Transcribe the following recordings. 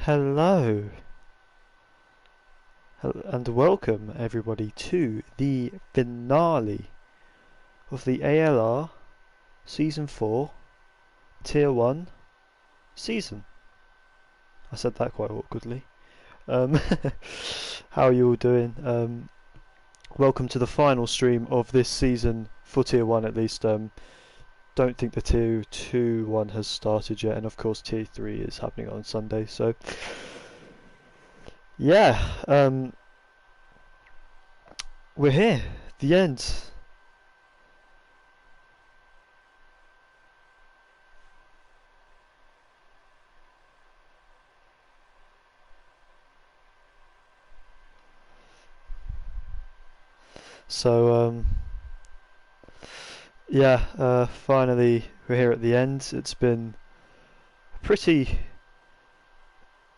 Hello and welcome everybody to the finale of the ALR Season 4 Tier 1 season. I said that quite awkwardly. Um, how are you all doing? Welcome to the final stream of this season for Tier 1 at least. Don't think the Tier 2 one has started yet, and of course Tier 3 is happening on Sunday, so yeah, we're here, the end. So yeah, finally we're here at the end. It's been a pretty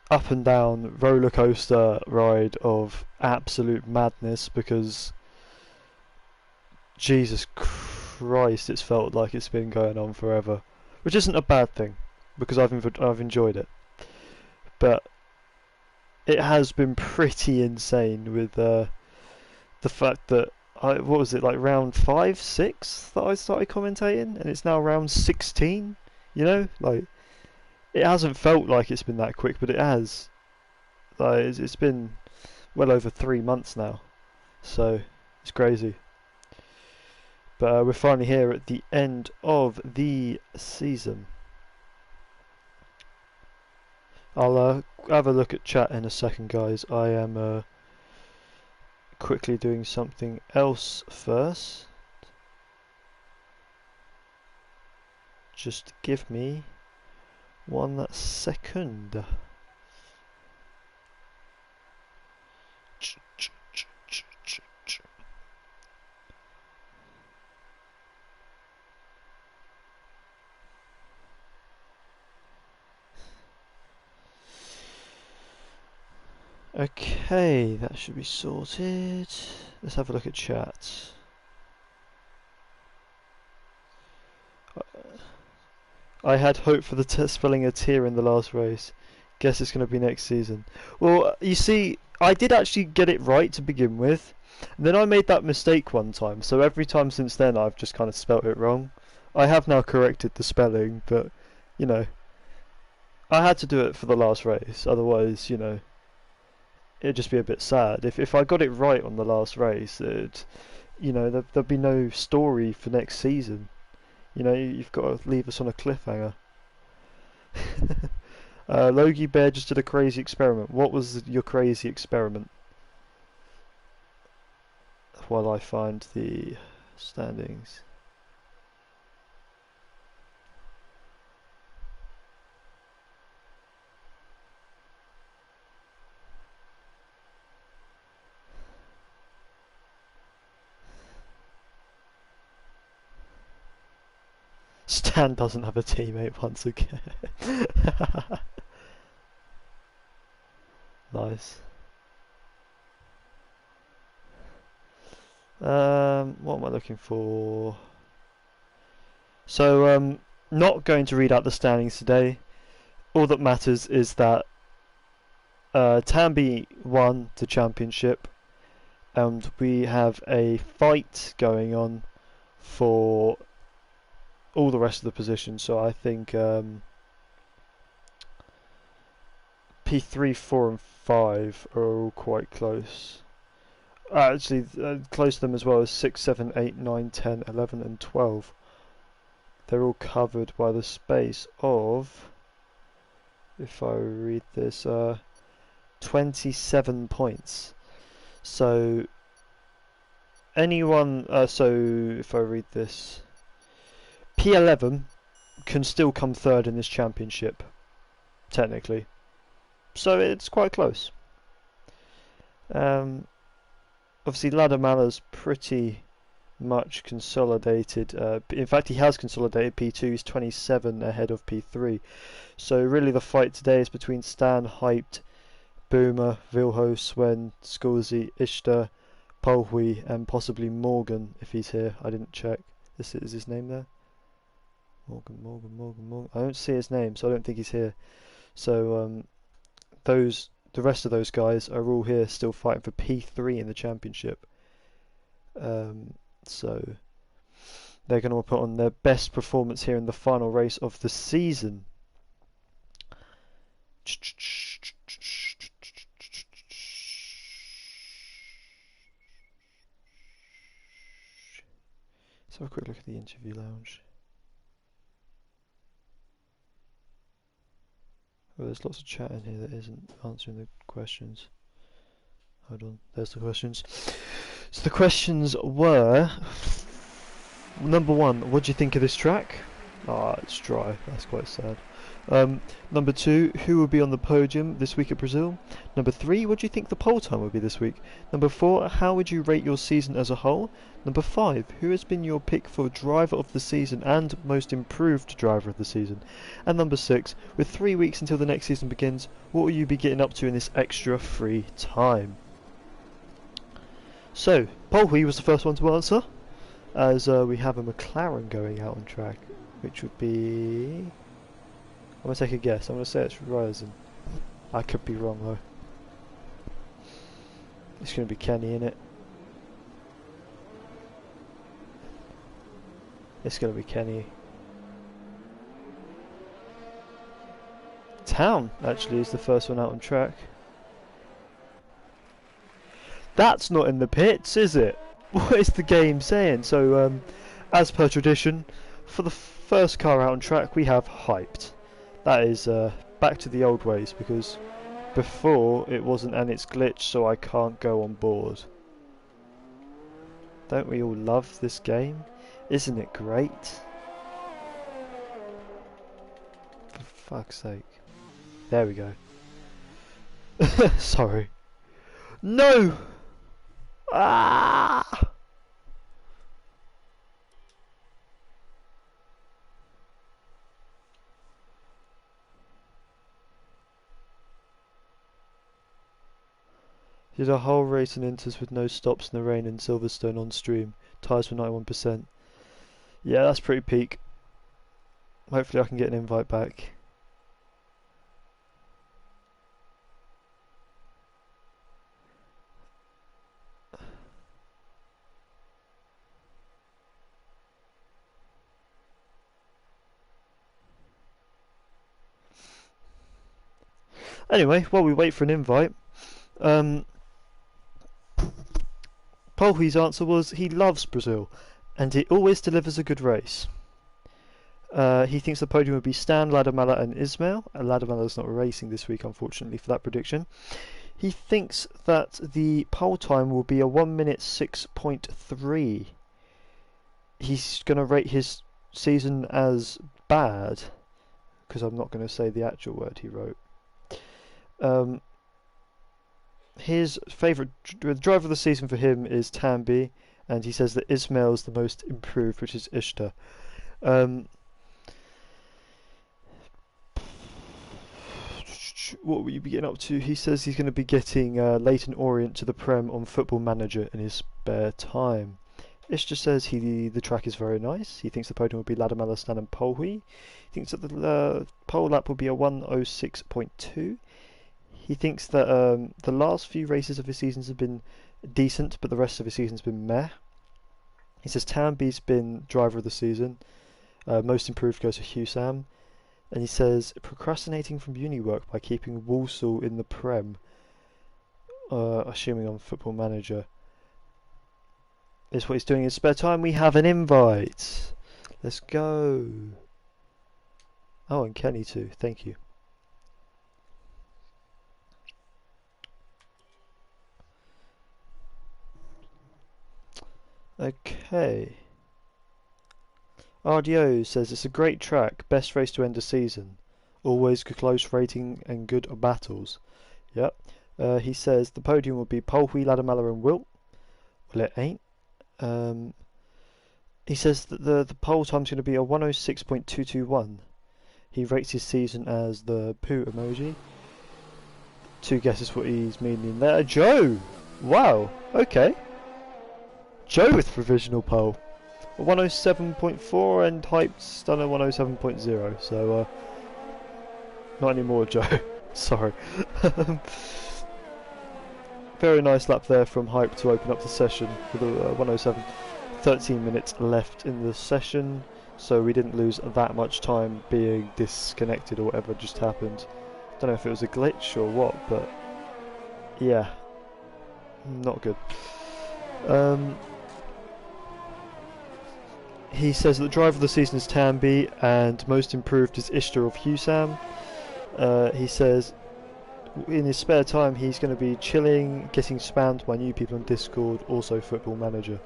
up and down roller coaster ride of absolute madness because Jesus Christ, it's felt like it's been going on forever, which isn't a bad thing because I've enjoyed it, but it has been pretty insane with the fact that what was it, like round 5, 6 that I started commentating, and it's now round 16. You know, like it hasn't felt like it's been that quick, but it has. Like it's been well over 3 months now, so it's crazy. But we're finally here at the end of the season. I'll have a look at chat in a second, guys. I am quickly doing something else first. Just give me 1 second. Okay, that should be sorted. Let's have a look at chat. I had hope for the spelling a tier in the last race. Guess it's going to be next season. Well, you see, I did actually get it right to begin with. And then I made that mistake one time, so every time since then I've just kind of spelt it wrong. I have now corrected the spelling, but, you know, I had to do it for the last race, otherwise, you know, it'd just be a bit sad. If I got it right on the last race, you know, there'd be no story for next season. You know, you've got to leave us on a cliffhanger. Logie Bear just did a crazy experiment. What was your crazy experiment? While I find the standings. Stan doesn't have a teammate once again. Nice. What am I looking for? So, not going to read out the standings today. All that matters is that Tambi won the championship, and we have a fight going on for all the rest of the positions. So I think P3, 4 and 5 are all quite close. Actually, close to them as well as 6, 7, 8, 9, 10, 11 and 12. They're all covered by the space of, if I read this, 27 points. So anyone, so if I read this, P11 can still come third in this championship, technically. So it's quite close. Obviously, Ladamala's pretty much consolidated. In fact, he has consolidated. P2 is 27 ahead of P3. So really the fight today is between Stan, Hyped, Boomer, Vilho, Swen, Scorsy, Ishtar, Polhui, and possibly Morgan, if he's here. I didn't check. Is his name there? Morgan. I don't see his name, so I don't think he's here. So the rest of those guys are all here still fighting for P3 in the championship. So they're going to put on their best performance here in the final race of the season. Let's have a quick look at the interview lounge. Well, there's lots of chat in here that isn't answering the questions. Hold on, there's the questions. So the questions were, number one, what do you think of this track? Ah, it's dry, that's quite sad. Number two, who will be on the podium this week at Brazil? Number three, what do you think the pole time will be this week? Number four, how would you rate your season as a whole? Number five, who has been your pick for driver of the season and most improved driver of the season? And number six, with 3 weeks until the next season begins, what will you be getting up to in this extra free time? So, Polhi was the first one to answer, as we have a McLaren going out on track, which would be... I'm going to take a guess. I'm going to say it's Ryerson. I could be wrong though. It's going to be Kenny, innit? It's going to be Kenny. Town, actually, is the first one out on track. That's not in the pits, is it? What is the game saying? So, as per tradition, for the first car out on track, we have Hyped. That is back to the old ways, because before it wasn't, and it's glitched, so I can't go on board. Don't we all love this game? Isn't it great? For fuck's sake. There we go. Sorry. No! Ah! Did a whole race in Inters with no stops in the rain in Silverstone on stream. Tyres were 91%. Yeah, that's pretty peak. Hopefully I can get an invite back. Anyway, while we wait for an invite, Polhi's answer was he loves Brazil and it always delivers a good race. He thinks the podium would be Stan, Ladamala and Ismail. Ladamala's not racing this week, unfortunately, for that prediction. He thinks that the pole time will be a 1 minute 6.3. He's going to rate his season as bad, because I'm not going to say the actual word he wrote. His favourite driver of the season for him is Tambi, and he says that Ismail's the most improved, which is Ishtar. What will you be getting up to? He says he's going to be getting Leighton Orient to the Prem on Football Manager in his spare time. Ishtar says the track is very nice. He thinks the podium will be Ladamala, Stan and Polhi. He thinks that the pole lap will be a 1:06.2. He thinks that the last few races of his seasons have been decent, but the rest of his season's been meh. He says Tambi's been driver of the season. Most improved goes to Husam. And he says procrastinating from uni work by keeping Walsall in the Prem, assuming on Football Manager, is what he's doing in his spare time. We have an invite. Let's go. Oh, and Kenny too. Thank you. Okay. RDO says it's a great track, best race to end a season. Always close rating and good battles. Yep. He says the podium will be Polhi, Ladamala and Wilt. Well, it ain't. He says that the pole time's going to be a 1:06.221. He rates his season as the poo emoji. Two guesses what he's meaning there. Joe! Wow, okay. Joe with provisional pole. 1:07.4 and Hype's done a 1:07.0, so not anymore, Joe. Sorry. Very nice lap there from Hype to open up the session with a 107. 13 minutes left in the session, so we didn't lose that much time being disconnected or whatever just happened. Don't know if it was a glitch or what, but yeah, not good. He says that the driver of the season is Tambi and most improved is Ishtar of Husam. He says in his spare time he's going to be chilling, getting spammed by new people on Discord, also Football Manager.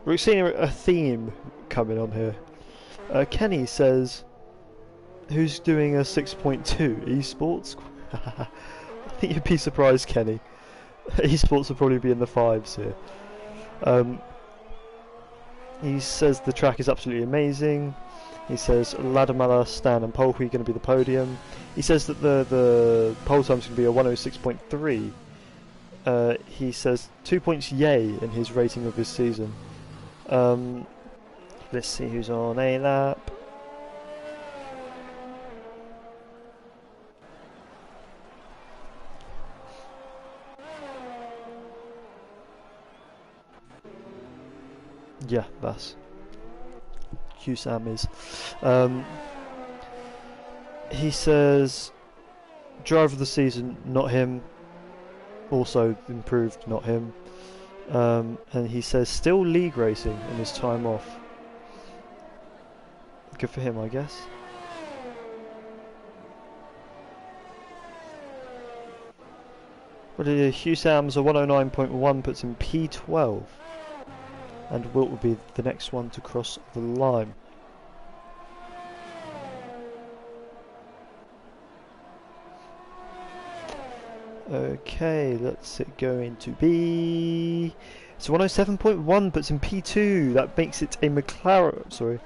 We're seeing a theme coming on here. Kenny says, who's doing a 6.2 esports? I think you'd be surprised, Kenny. Esports will probably be in the 5s here. He says the track is absolutely amazing. He says Ladamala, Stan and Polky are going to be the podium. He says that the pole time is going to be a 106.3. He says 2 points yay in his rating of his season. Let's see who's on a lap. Yeah, that's Husam is. He says driver of the season, not him. Also improved, not him. And he says still league racing in his time off. Good for him, I guess. But Husam's a 109.1 puts him P12. And Wilt will be the next one to cross the line. Okay, that's it going to be... So 107.1 puts in P2. That makes it a McLaren, sorry,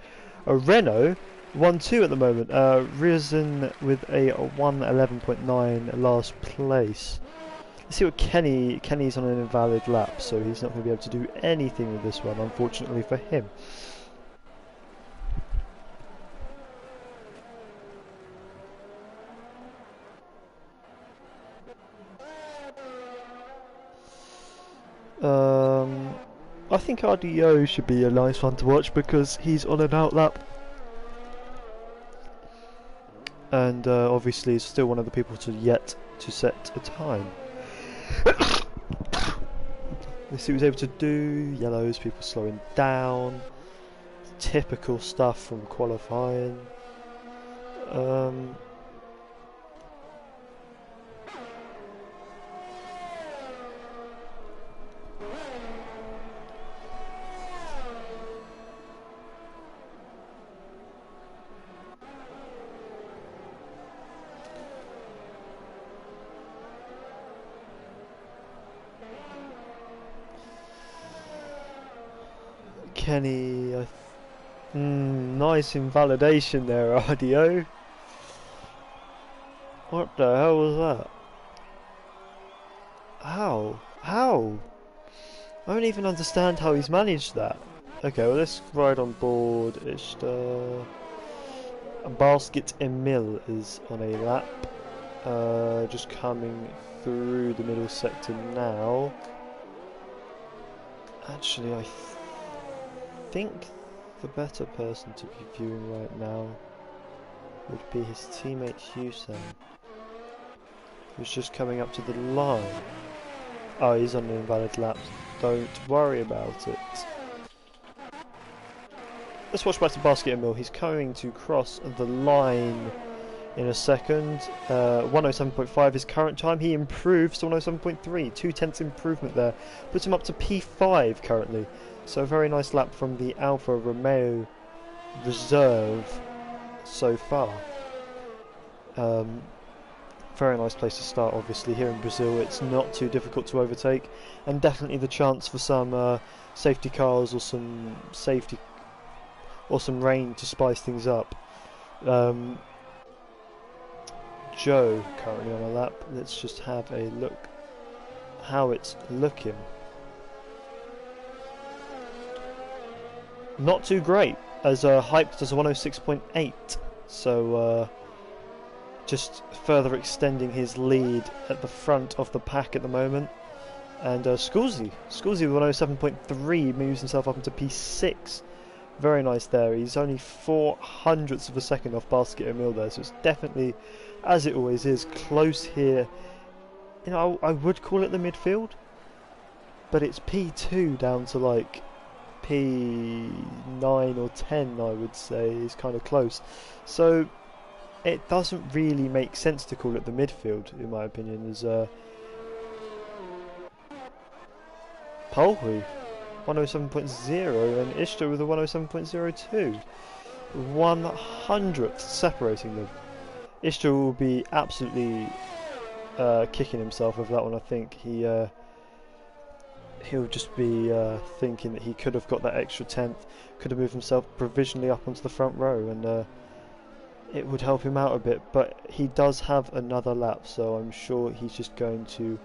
a Renault 1-2 at the moment. Risen with a 111.9 last place. Let's see what Kenny's on an invalid lap, so he's not going to be able to do anything with this one, unfortunately for him. I think RDO should be a nice one to watch because he's on an out lap. And obviously is still one of the people yet to set a time. Let's see what he's able to do. Yellows, people slowing down. Typical stuff from qualifying. Kenny, nice invalidation there, RDO. What the hell was that? How? How? I don't even understand how he's managed that. Okay, well let's ride on board. Ishtar. Basket Emil is on a lap. Just coming through the middle sector now. Actually, I think the better person to be viewing right now would be his teammate Husam, who's just coming up to the line. Oh, he's on an invalid lap. Don't worry about it. Let's watch back to Basket Mill. He's going to cross the line in a second. 107.5 is current time. He improves to 107.3. 2/10 improvement there. Puts him up to P5 currently. So a very nice lap from the Alfa Romeo reserve so far. Very nice place to start, obviously. Here in Brazil it's not too difficult to overtake, and definitely the chance for some safety cars or some rain to spice things up. Joe currently on a lap. Let's just have a look how it's looking. Not too great, as Hype does a 106.8, so just further extending his lead at the front of the pack at the moment. And Sculsey with 107.3 moves himself up into P6. Very nice there. He's only 0.04 of a second off Basket Emil there, so it's definitely, as it always is, close here. You know, I would call it the midfield, but it's P2 down to like P9 or 10, I would say, is kind of close. So it doesn't really make sense to call it the midfield, in my opinion, as Polhui 107.0 and Ishtar with a 107.02. 100th separating them. Ishtar will be absolutely kicking himself over that one. I think he'll just be thinking that he could have got that extra 10th, could have moved himself provisionally up onto the front row, and it would help him out a bit. But he does have another lap, so I'm sure he's just going to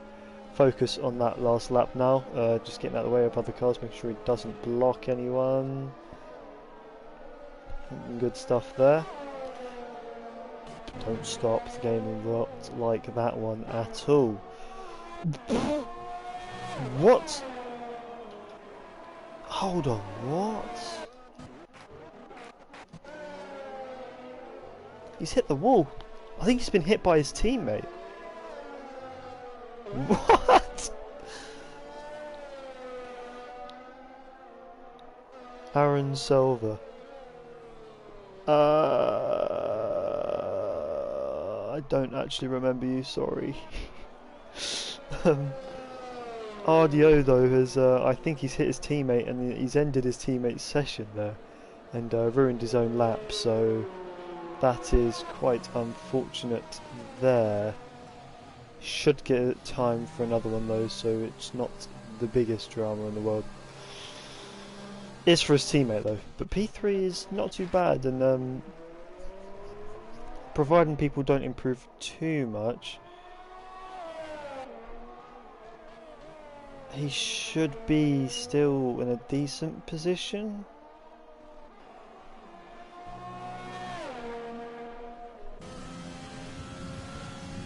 focus on that last lap now, just getting out of the way of other cars, making sure he doesn't block anyone. Good stuff there. Don't stop, the game will not like that one at all. What? Hold on, what? He's hit the wall. I think he's been hit by his teammate. What? Aaron Silva. I don't actually remember you, sorry. RDO though has, I think he's hit his teammate and he's ended his teammate's session there and ruined his own lap, so that is quite unfortunate there. Should get time for another one though, so it's not the biggest drama in the world. Is for his teammate though, but P3 is not too bad, and providing people don't improve too much, he should be still in a decent position.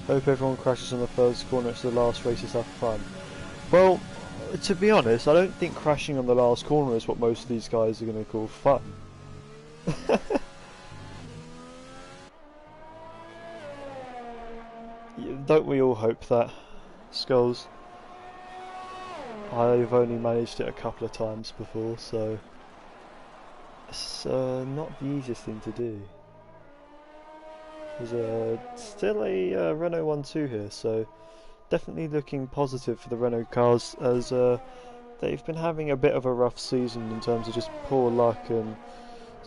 Hope everyone crashes on the first corner, it's the last races have fun. Well, to be honest, I don't think crashing on the last corner is what most of these guys are going to call fun. Don't we all hope that, Skulls? I've only managed it a couple of times before, so it's not the easiest thing to do. There's still a Renault 1-2 here, so definitely looking positive for the Renault cars, as they've been having a bit of a rough season in terms of just poor luck and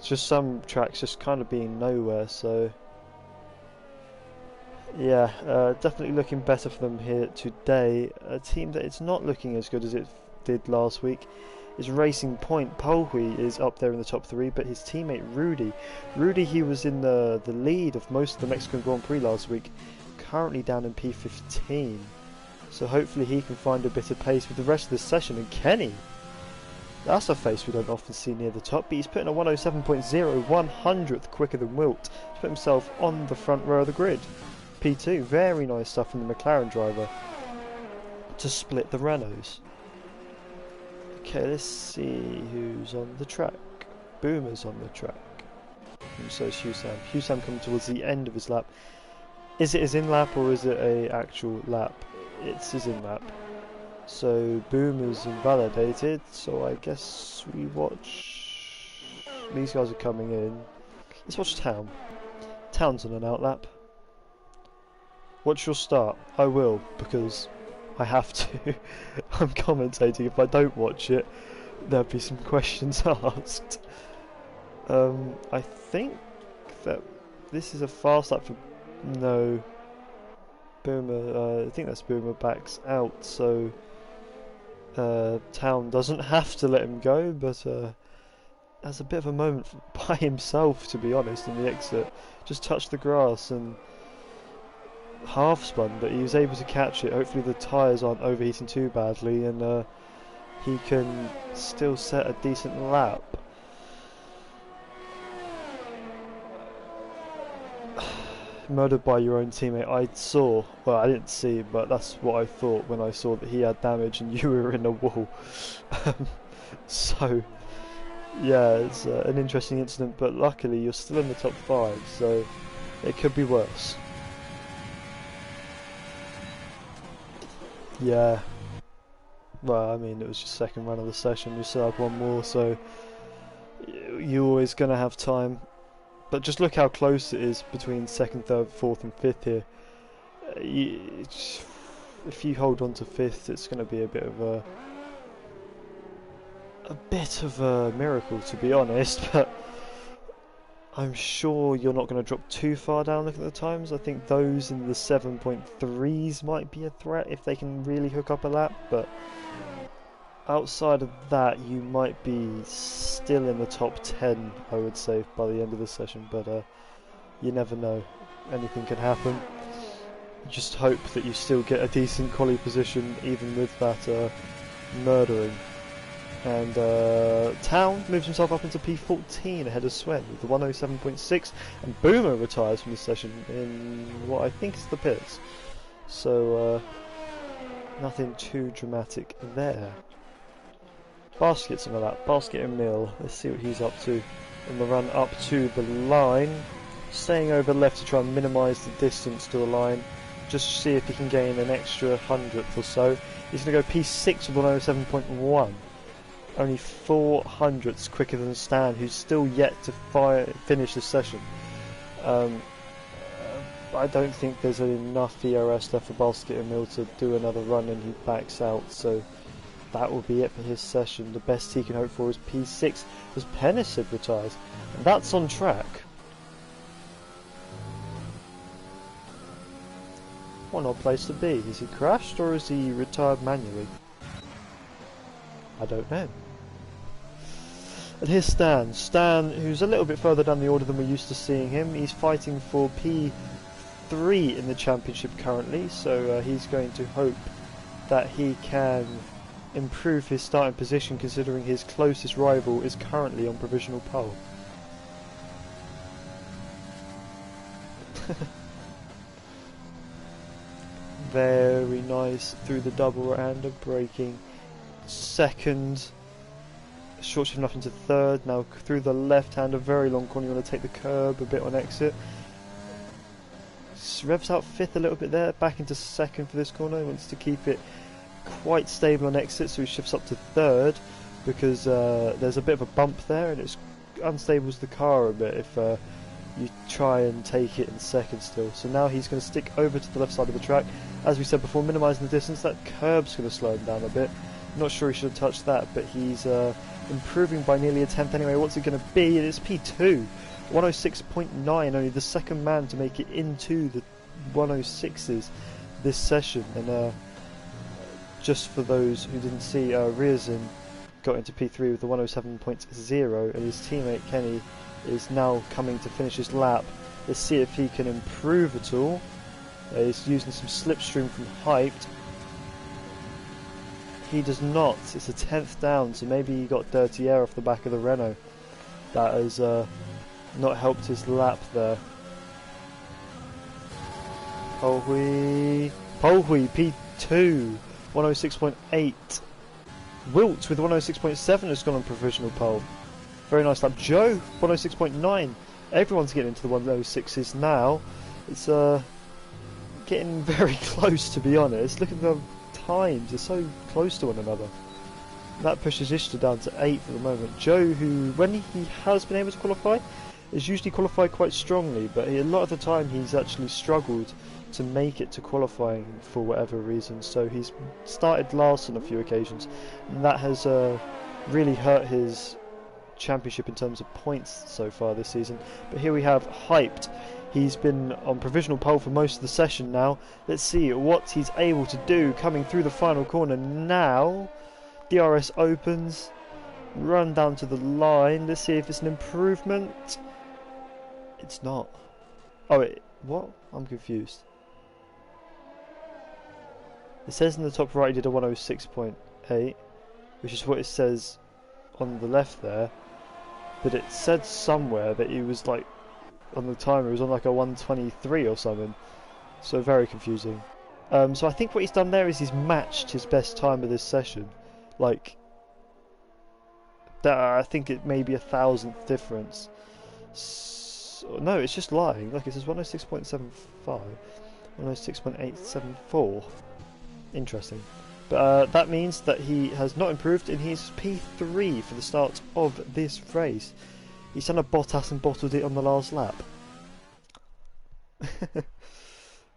just some tracks just kind of being nowhere, so yeah, definitely looking better for them here today. A team that it's not looking as good as it did last week is Racing Point. Polhui is up there in the top 3, but his teammate Rudy, he was in the lead of most of the Mexican Grand Prix last week, currently down in P15, so hopefully he can find a bit of pace with the rest of this session. And Kenny, that's a face we don't often see near the top, but he's putting a 107.0, 100th quicker than Wilt to put himself on the front row of the grid. P2, very nice stuff from the McLaren driver to split the Renaults. Okay, let's see who's on the track. Boomer's on the track, and so is Husam. Husam coming towards the end of his lap. Is it his in-lap or is it a actual lap? It's his in-lap. So Boomer's invalidated, so I guess we watch... These guys are coming in. Let's watch Town. Town's on an out-lap. What's your start? I will, because I have to. I'm commentating. If I don't watch it, there'll be some questions asked. I think that this is a fast lap for... No. Boomer, I think that's Boomer backs out, so Town doesn't have to let him go, but has a bit of a moment by himself, to be honest, in the exit. Just touched the grass and half spun, but he was able to catch it. Hopefully the tyres aren't overheating too badly, and he can still set a decent lap. murdered by your own teammate. I saw, well, I didn't see, but that's what I thought when I saw that he had damage and you were in a wall. So, yeah, it's an interesting incident, but luckily you're still in the top 5, so it could be worse. Yeah. Well, I mean, it was your second run of the session, you still have one more, so you're always going to have time. But just look how close it is between 2nd, 3rd, 4th and 5th here. If you hold on to 5th, it's going to be a bit of a miracle, to be honest, but I'm sure you're not going to drop too far down. Look at the times. I think those in the 7.3s might be a threat if they can really hook up a lap, but outside of that you might be still in the top 10, I would say, by the end of the session, but you never know. Anything can happen. Just hope that you still get a decent quali position even with that murdering. And Town moves himself up into P14 ahead of Swen with the 107.6, and Boomer retires from the session in what I think is the pits. So nothing too dramatic there. Basket's on the lap, Basket and Mill. Let's see what he's up to on the run up to the line. Staying over left to try and minimise the distance to the line. Just see if he can gain an extra 100th or so. He's going to go P6 with 107.1. Only 4 hundredths quicker than Stan, who's still yet to finish the session. I don't think there's enough ERS left for Basket and Mill to do another run, and he backs out, so that will be it for his session. The best he can hope for is P6 as Penicid retires, and that's on track. What an odd place to be. Is he crashed or is he retired manually? I don't know. And here's Stan. Stan, who's a little bit further down the order than we're used to seeing him. He's fighting for P3 in the championship currently, so he's going to hope that he can improve his starting position, considering his closest rival is currently on provisional pole. Very nice through the double right-hander, braking second, short shifting up into third. Now through the left-hander, very long corner. You want to take the curb a bit on exit. Revs out fifth a little bit there, back into second for this corner. He wants to keep it quite stable on exit, so he shifts up to third because there's a bit of a bump there and it unstables the car a bit if you try and take it in second still. So now he's going to stick over to the left side of the track. As we said before, minimising the distance. That curb's going to slow him down a bit. Not sure he should have touched that, but he's improving by nearly a tenth anyway. What's it going to be? It is P2. 106.9, only the second man to make it into the 106s this session. And just for those who didn't see, Riazin got into P3 with the 107.0, and his teammate Kenny is now coming to finish his lap. Let's see if he can improve at all. He's using some slipstream from Hyped. He does not. It's a 10th down, so maybe he got dirty air off the back of the Renault. That has not helped his lap there. Polhui P2, 106.8. Wilt with 106.7 has gone on provisional pole. Very nice lap. Joe, 106.9. Everyone's getting into the 106s now. It's getting very close, to be honest. Look at the times, they're so close to one another. That pushes Ishtar down to 8th at the moment. Joe, who, when he has been able to qualify, is usually qualified quite strongly, but a lot of the time he's actually struggled to make it to qualifying for whatever reason. So he's started last on a few occasions, and that has really hurt his championship in terms of points so far this season. But here we have Hyped. He's been on provisional pole for most of the session now. Let's see what he's able to do coming through the final corner now. DRS opens, run down to the line. Let's see if it's an improvement. It's not. Oh, what? I'm confused. It says in the top right he did a 106.8, which is what it says on the left there. But it said somewhere that he was like on the timer. It was on like a 1:23 or something. So very confusing. So I think what he's done there is he's matched his best time of this session. Like, that, I think it may be 1,000th difference. So, no, it's just lying. Look, it says 106.75, 106.874. Interesting. But that means that he has not improved, and he's P3 for the start of this race. He's done a Bottas and bottled it on the last lap.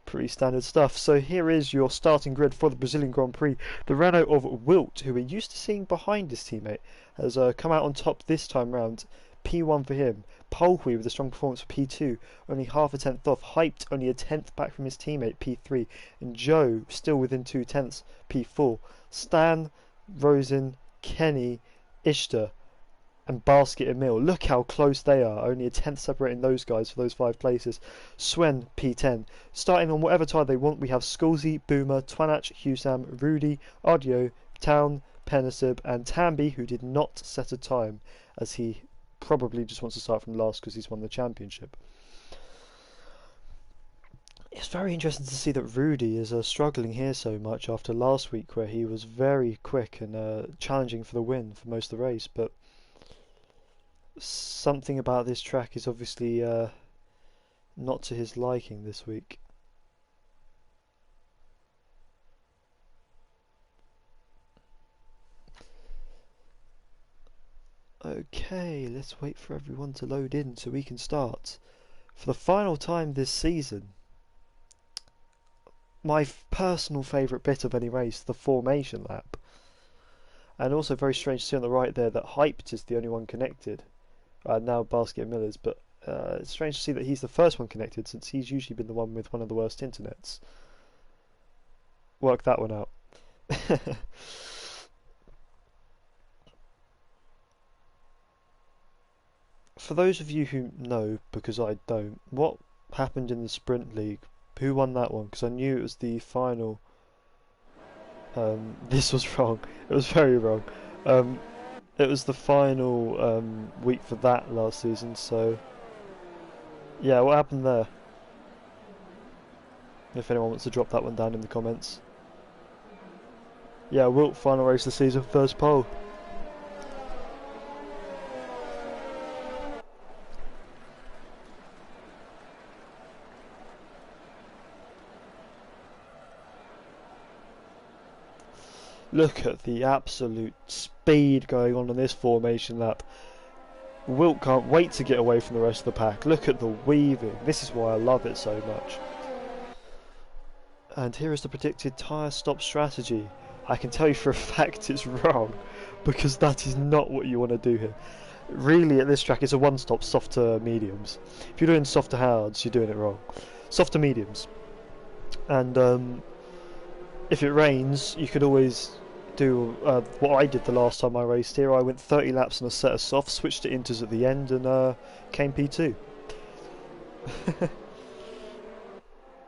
Pretty standard stuff. So here is your starting grid for the Brazilian Grand Prix. The Renault of Wilt, who we're used to seeing behind his teammate, has come out on top this time round. P1 for him. Polhui with a strong performance for P2, only half a tenth off. Hyped, only a tenth back from his teammate, P3. And Joe, still within 2/10, P4. Stan, Rosen, Kenny, Ishtar, and Basket Emil. Look how close they are. Only a tenth separating those guys for those 5 places. Swen, P10. Starting on whatever tire they want, we have Skulzy, Boomer, Twanach, Husam, Rudy, Ardio, Town, Penisib, and Tambi, who did not set a time, as he probably just wants to start from last because he's won the championship. It's very interesting to see that Rudy is struggling here so much after last week, where he was very quick and challenging for the win for most of the race, but something about this track is obviously not to his liking this week. Okay, let's wait for everyone to load in so we can start. For the final time this season, my personal favourite bit of any race, the formation lap. And also very strange to see on the right there that Hyped is the only one connected. Now Basket Millers, but it's strange to see that he's the first one connected, since he's usually been the one with one of the worst internets. Work that one out. For those of you who know, because I don't, what happened in the Sprint League? Who won that one? Because I knew it was the final. This was wrong. It was very wrong. It was the final week for that last season, so yeah, what happened there? If anyone wants to drop that one down in the comments. Yeah, Wilt, final race of the season, first pole. Look at the absolute speed going on in this formation lap. Wilt can't wait to get away from the rest of the pack. Look at the weaving. This is why I love it so much. And here is the predicted tyre stop strategy. I can tell you for a fact it's wrong, because that is not what you want to do here. Really, at this track, it's a one-stop, soft to mediums. If you're doing soft to hards, you're doing it wrong. Soft to mediums. And if it rains, you could always do what I did the last time I raced here. I went 30 laps on a set of softs, switched to inters at the end, and came P2.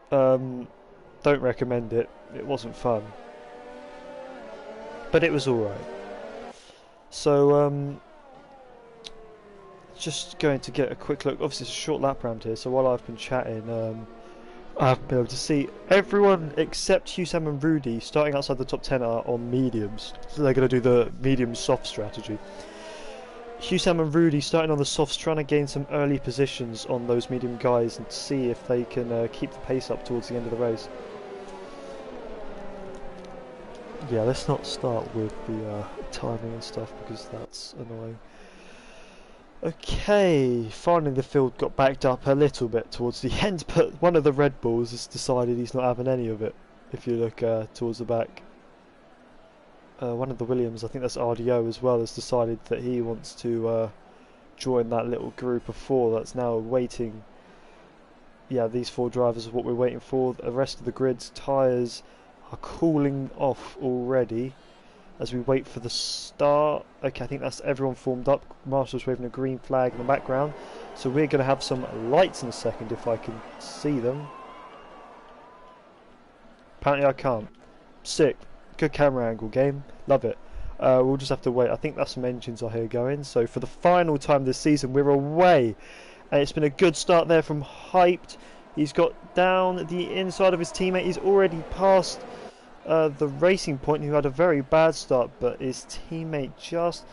Don't recommend it. It wasn't fun, but it was alright. So just going to get a quick look. Obviously it's a short lap round here, so while I've been chatting, I've been able to see everyone except Husam and Rudy starting outside the top 10 are on mediums. So they're going to do the medium soft strategy. Husam and Rudy starting on the softs, trying to gain some early positions on those medium guys and see if they can keep the pace up towards the end of the race. Yeah, let's not start with the timing and stuff, because that's annoying. Okay, finally the field got backed up a little bit towards the end, but one of the Red Bulls has decided he's not having any of it. If you look towards the back, one of the Williams, I think that's RDO as well, has decided that he wants to join that little group of 4 that's now waiting. Yeah, these 4 drivers are what we're waiting for. The rest of the grid's tyres are cooling off already as we wait for the start. Okay, I think that's everyone formed up. Marshall's waving a green flag in the background, so we're going to have some lights in a second if I can see them. Apparently I can't. Sick. Good camera angle, game. Love it. We'll just have to wait. I think that's some engines I hear going. So for the final time this season, we're away It's been a good start there from Hyped. He's got down the inside of his teammate. He's already passed the Racing Point, who had a very bad start, but his teammate just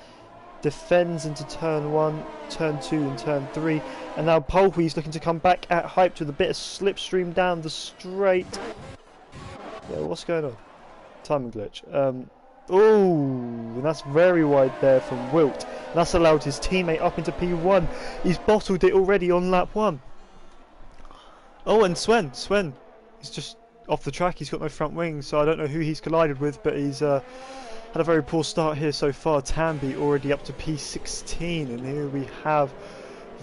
defends into turn 1, turn 2 and turn 3. And now Polhui's looking to come back at Hyped with a bit of slipstream down the straight. Yeah, what's going on? Timing glitch. Oh, and that's very wide there from Wilt. And that's allowed his teammate up into P1. He's bottled it already on lap 1. Oh, and Sven is just off the track. He's got no front wing, so I don't know who he's collided with, but he's had a very poor start here so far. Tambi already up to P16, and here we have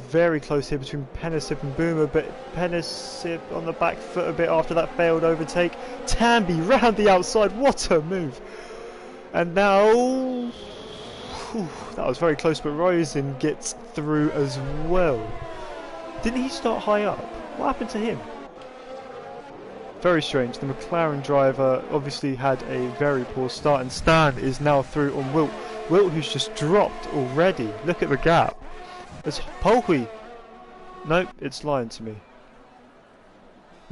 very close here between Penisip and Boomer, but Penisip on the back foot a bit after that failed overtake. Tambi round the outside, what a move! And now, that was very close, but Rosen gets through as well. Didn't he start high up? What happened to him? Very strange. The McLaren driver obviously had a very poor start, and Stan is now through on Wilt. Wilt, who's just dropped already. Look at the gap. It's Polhui. Nope, it's lying to me.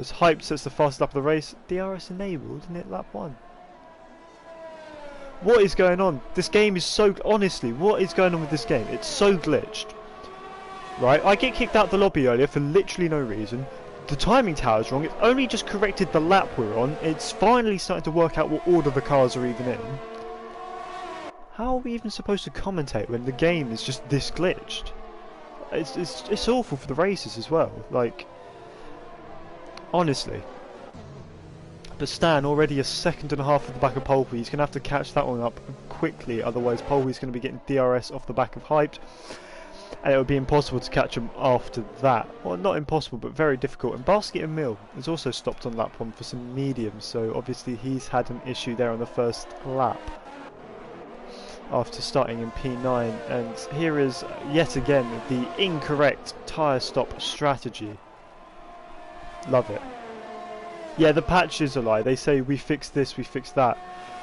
It's Hyped, so it's the fastest lap of the race. DRS enabled, isn't it? Lap 1. What is going on? This game is so... Honestly, what is going on with this game? It's so glitched. Right, I get kicked out the lobby earlier for literally no reason. The timing tower's wrong. It's only just corrected the lap we're on. It's finally starting to work out what order the cars are even in. How are we even supposed to commentate when the game is just this glitched? It's awful for the races as well. Like, honestly. But Stan already a second and a half at the back of Polhui. He's going to have to catch that one up quickly, otherwise Polhui's going to be getting DRS off the back of Hyped. And it would be impossible to catch him after that. Well, not impossible, but very difficult. And Basket and Mill has also stopped on lap 1 for some mediums, so obviously he's had an issue there on the first lap after starting in P9. And here is yet again the incorrect tyre stop strategy. Love it. Yeah, the patch is a lie. They say we fixed this, we fixed that.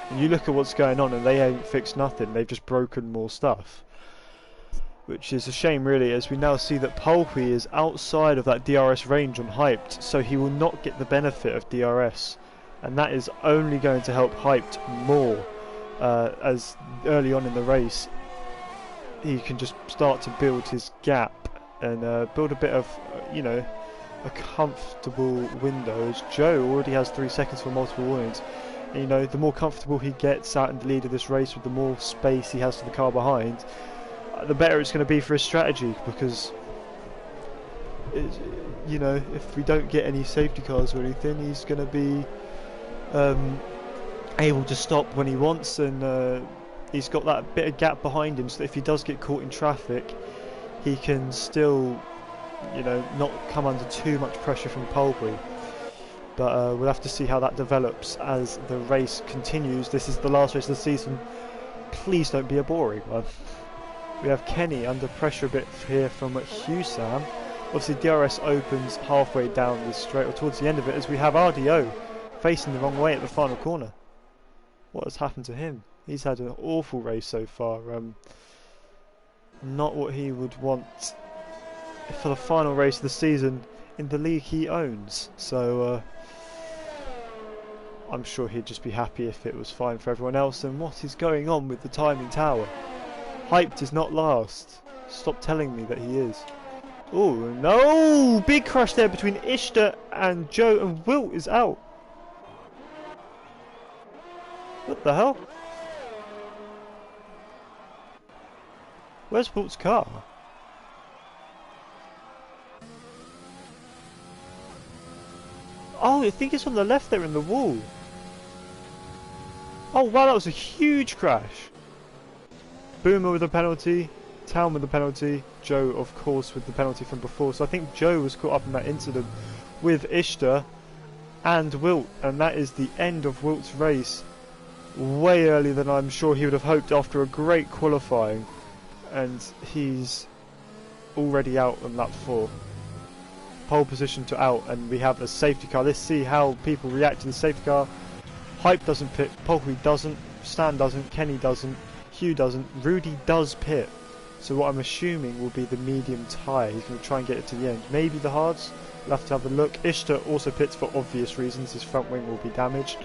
And you look at what's going on and they ain't fixed nothing. They've just broken more stuff. Which is a shame really, as we now see that Polhui is outside of that DRS range on Hyped, so he will not get the benefit of DRS. And that is only going to help Hyped more, as early on in the race he can just start to build his gap and build a bit of, you know, a comfortable window, as Joe already has 3 seconds for multiple warnings. And, you know, the more comfortable he gets out in the lead of this race with the more space he has to the car behind, the better it's going to be for his strategy, because you know, if we don't get any safety cars or anything, he's going to be able to stop when he wants, and he's got that bit of gap behind him, so that if he does get caught in traffic, he can still, you know, not come under too much pressure from Polhui. But we'll have to see how that develops as the race continues. This is the last race of the season. Please don't be a boring one. We have Kenny under pressure a bit here from Husam. Obviously DRS opens halfway down the straight, or towards the end of it, as we have RDO facing the wrong way at the final corner. What has happened to him? He's had an awful race so far. Not what he would want for the final race of the season in the league he owns. So I'm sure he'd just be happy if it was fine for everyone else. And what is going on with the timing tower? Hyped is not last. Stop telling me that he is. Oh no! Big crash there between Ishtar and Joe, and Wilt is out. What the hell? Where's Wilt's car? Oh, I think it's on the left there in the wall. Oh wow, that was a huge crash. Boomer with a penalty, Town with the penalty, Joe of course with the penalty from before. So I think Joe was caught up in that incident with Ishtar and Wilt, and that is the end of Wilt's race. Way earlier than I'm sure he would have hoped after a great qualifying, and he's already out on lap 4. Pole position to out, and we have a safety car. Let's see how people react to the safety car. Hype doesn't pit, Polhui doesn't, Stan doesn't, Kenny doesn't, Hugh doesn't, Rudy does pit. So what I'm assuming will be the medium tyre. He's going to try and get it to the end. Maybe the hards. We'll have to have a look. Ishtar also pits for obvious reasons. His front wing will be damaged.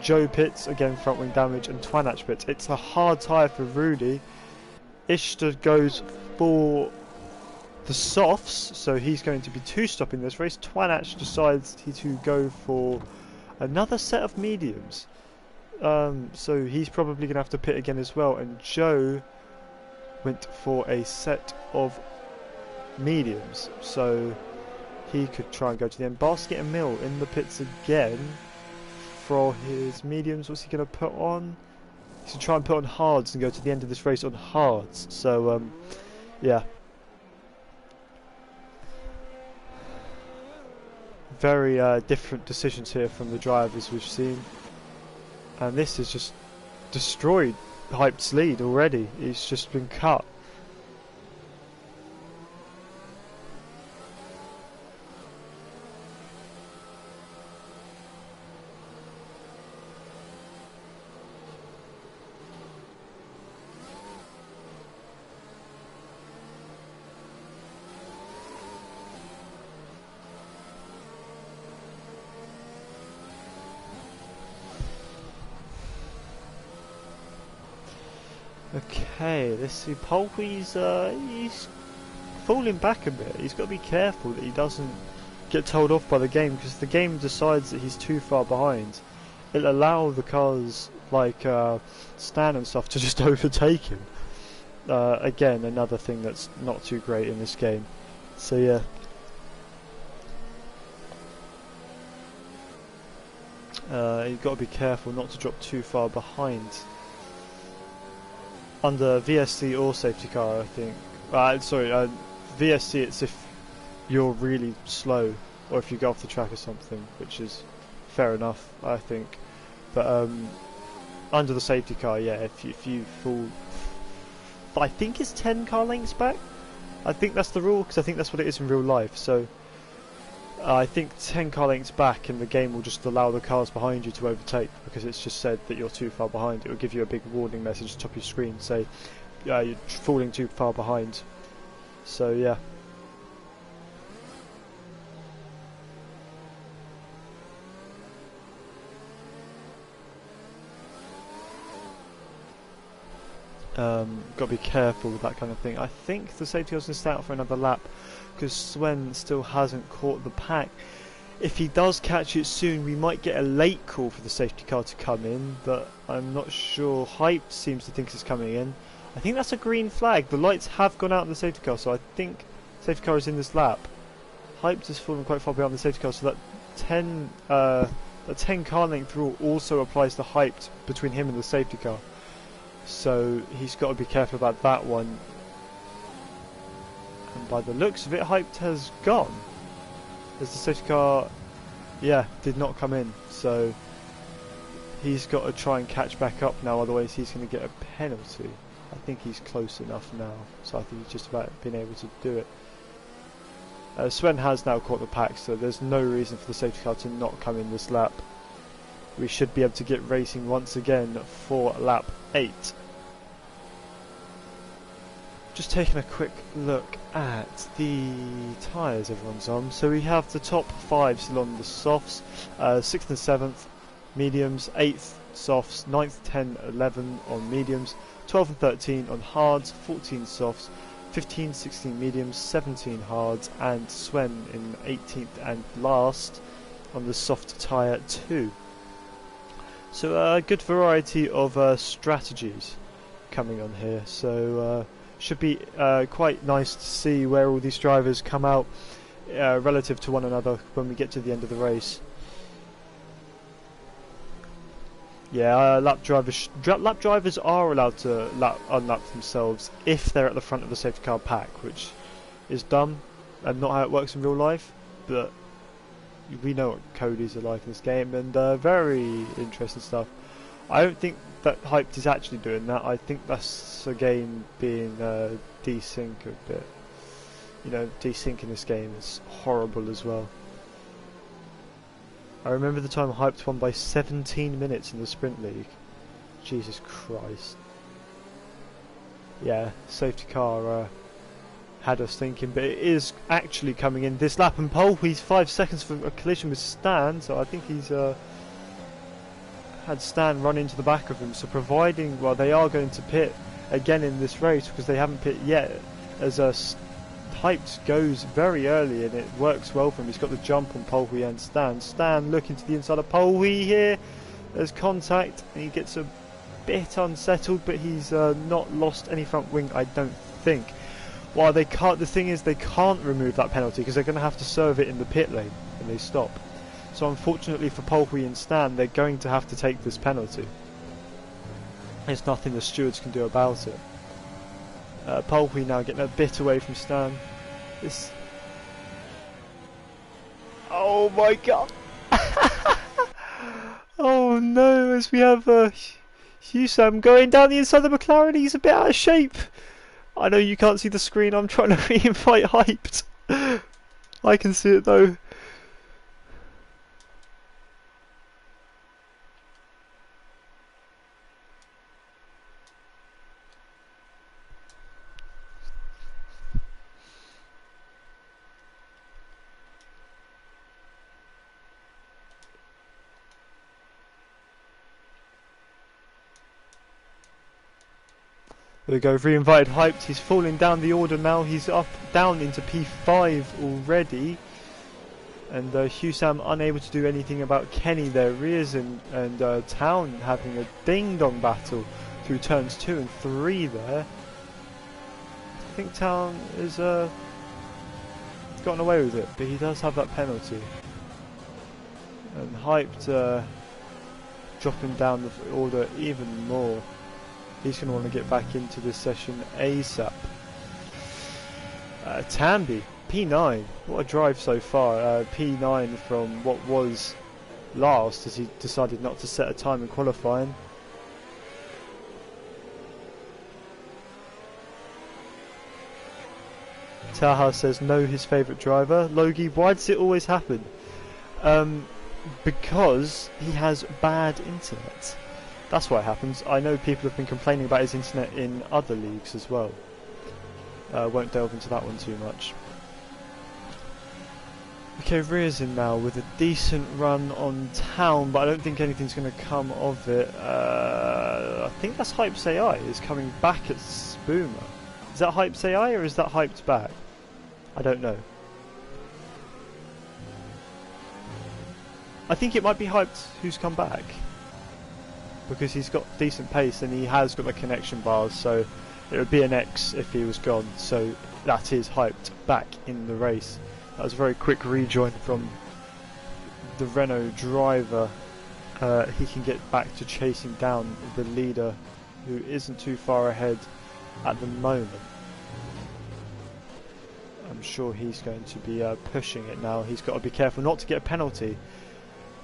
Joe pits, again front wing damage, and Twanach pits. It's a hard tyre for Rudy. Ishtar goes for the softs, so he's going to be two-stopping this race. Twanach decides to go for another set of mediums. So he's probably going to have to pit again as well. And Joe went for a set of mediums, so he could try and go to the end. Basket and Mill in the pits again for his mediums. What's he going to put on? He's going to try and put on hards and go to the end of this race on hards. So, yeah. Very different decisions here from the drivers we've seen. And this has just destroyed Hype's lead already. He's just been cut. Okay, let's see. Polky's he's falling back a bit. He's got to be careful that he doesn't get told off by the game, because the game decides that he's too far behind. It'll allow the cars like Stan and stuff to just overtake him. Again, another thing that's not too great in this game. So yeah. You've got to be careful not to drop too far behind. Under VSC or safety car, I think. VSC, it's if you're really slow or if you go off the track or something, which is fair enough, I think. But under the safety car, yeah, if you fall, I think it's 10 car lengths back. I think that's the rule, because I think that's what it is in real life. So I think 10 car lengths back, and the game will just allow the cars behind you to overtake, because it's just said that you're too far behind. It will give you a big warning message at the top of your screen, say you're falling too far behind. So yeah. Got to be careful with that kind of thing. I think the safety car's going to stay out for another lap, because Sven still hasn't caught the pack. If he does catch it soon, we might get a late call for the safety car to come in, but I'm not sure. Hype seems to think it's coming in. I think that's a green flag. The lights have gone out in the safety car, so I think safety car is in this lap. Hype has fallen quite far behind the safety car, so that 10 car length rule also applies to Hype between him and the safety car. So he's got to be careful about that one. And by the looks of it, Hyped has gone, as the safety car, yeah, did not come in. So he's got to try and catch back up now, otherwise he's going to get a penalty. I think he's close enough now, so I think he's just about being able to do it. Sven has now caught the pack, so there's no reason for the safety car to not come in this lap. We should be able to get racing once again for lap 8. Just taking a quick look at the tyres everyone's on. So we have the top 5 still on the softs, 6th and 7th mediums, 8th softs, 9th, 10, 11 on mediums, 12 and 13 on hards, 14 softs, 15, 16 mediums, 17 hards, and Sven in 18th and last on the soft tyre 2. So a good variety of strategies coming on here. So should be quite nice to see where all these drivers come out relative to one another when we get to the end of the race. Yeah, lap drivers are allowed to unlap themselves if they're at the front of the safety car pack, which is dumb and not how it works in real life, but we know what Cody's are like in this game, and very interesting stuff. I don't think that Hyped is actually doing that. I think that's a game being desync a bit. You know, desync in this game is horrible as well. I remember the time Hyped won by 17 minutes in the Sprint League. Jesus Christ. yeah, safety car had us thinking, but it is actually coming in this lap, and pole, he's 5 seconds from a collision with Stan, so I think he's had Stan run into the back of him, so providing, well, they are going to pit again in this race, because they haven't pit yet, as Hyped goes very early, and it works well for him. He's got the jump on Polwy and Stan. Stan looking to the inside of Polwy here, there's contact, and he gets a bit unsettled, but he's not lost any front wing, I don't think. Well, they can't. The thing is, they can't remove that penalty because they're going to have to serve it in the pit lane when they stop. So unfortunately for Polwy and Stan, they're going to have to take this penalty. There's nothing the stewards can do about it. Polwy now getting a bit away from Stan. This. Oh my god! Oh no! As we have Husam going down the inside of the McLaren, he's a bit out of shape. I know you can't see the screen, I'm trying to re-invite Hyped. I can see it though. There we go, re-invited Hyped, he's falling down the order now, he's down into P5 already. And Husam unable to do anything about Kenny there, Rears and Town having a ding-dong battle through turns 2 and 3 there. I think Town has gotten away with it, but he does have that penalty. And Hyped dropping down the order even more. He's going to want to get back into this session ASAP. Tambi, P9, what a drive so far. P9 from what was last as he decided not to set a time in qualifying. Taha says no, his favourite driver. Logie, why does it always happen? Because he has bad internet. That's why it happens. I know people have been complaining about his internet in other leagues as well. Won't delve into that one too much. Okay, Rears in now with a decent run on Town, but I don't think anything's going to come of it. I think that's Hype's AI is coming back at Spoomer. Is that Hype's AI or is that Hyped back? I don't know. I think it might be Hyped who's come back, because he's got decent pace and he has got the connection bars, so it would be an X if he was gone. So that is Hyped back in the race. That was a very quick rejoin from the Renault driver. He can get back to chasing down the leader, who isn't too far ahead at the moment. I'm sure he's going to be pushing it now. He's got to be careful not to get a penalty,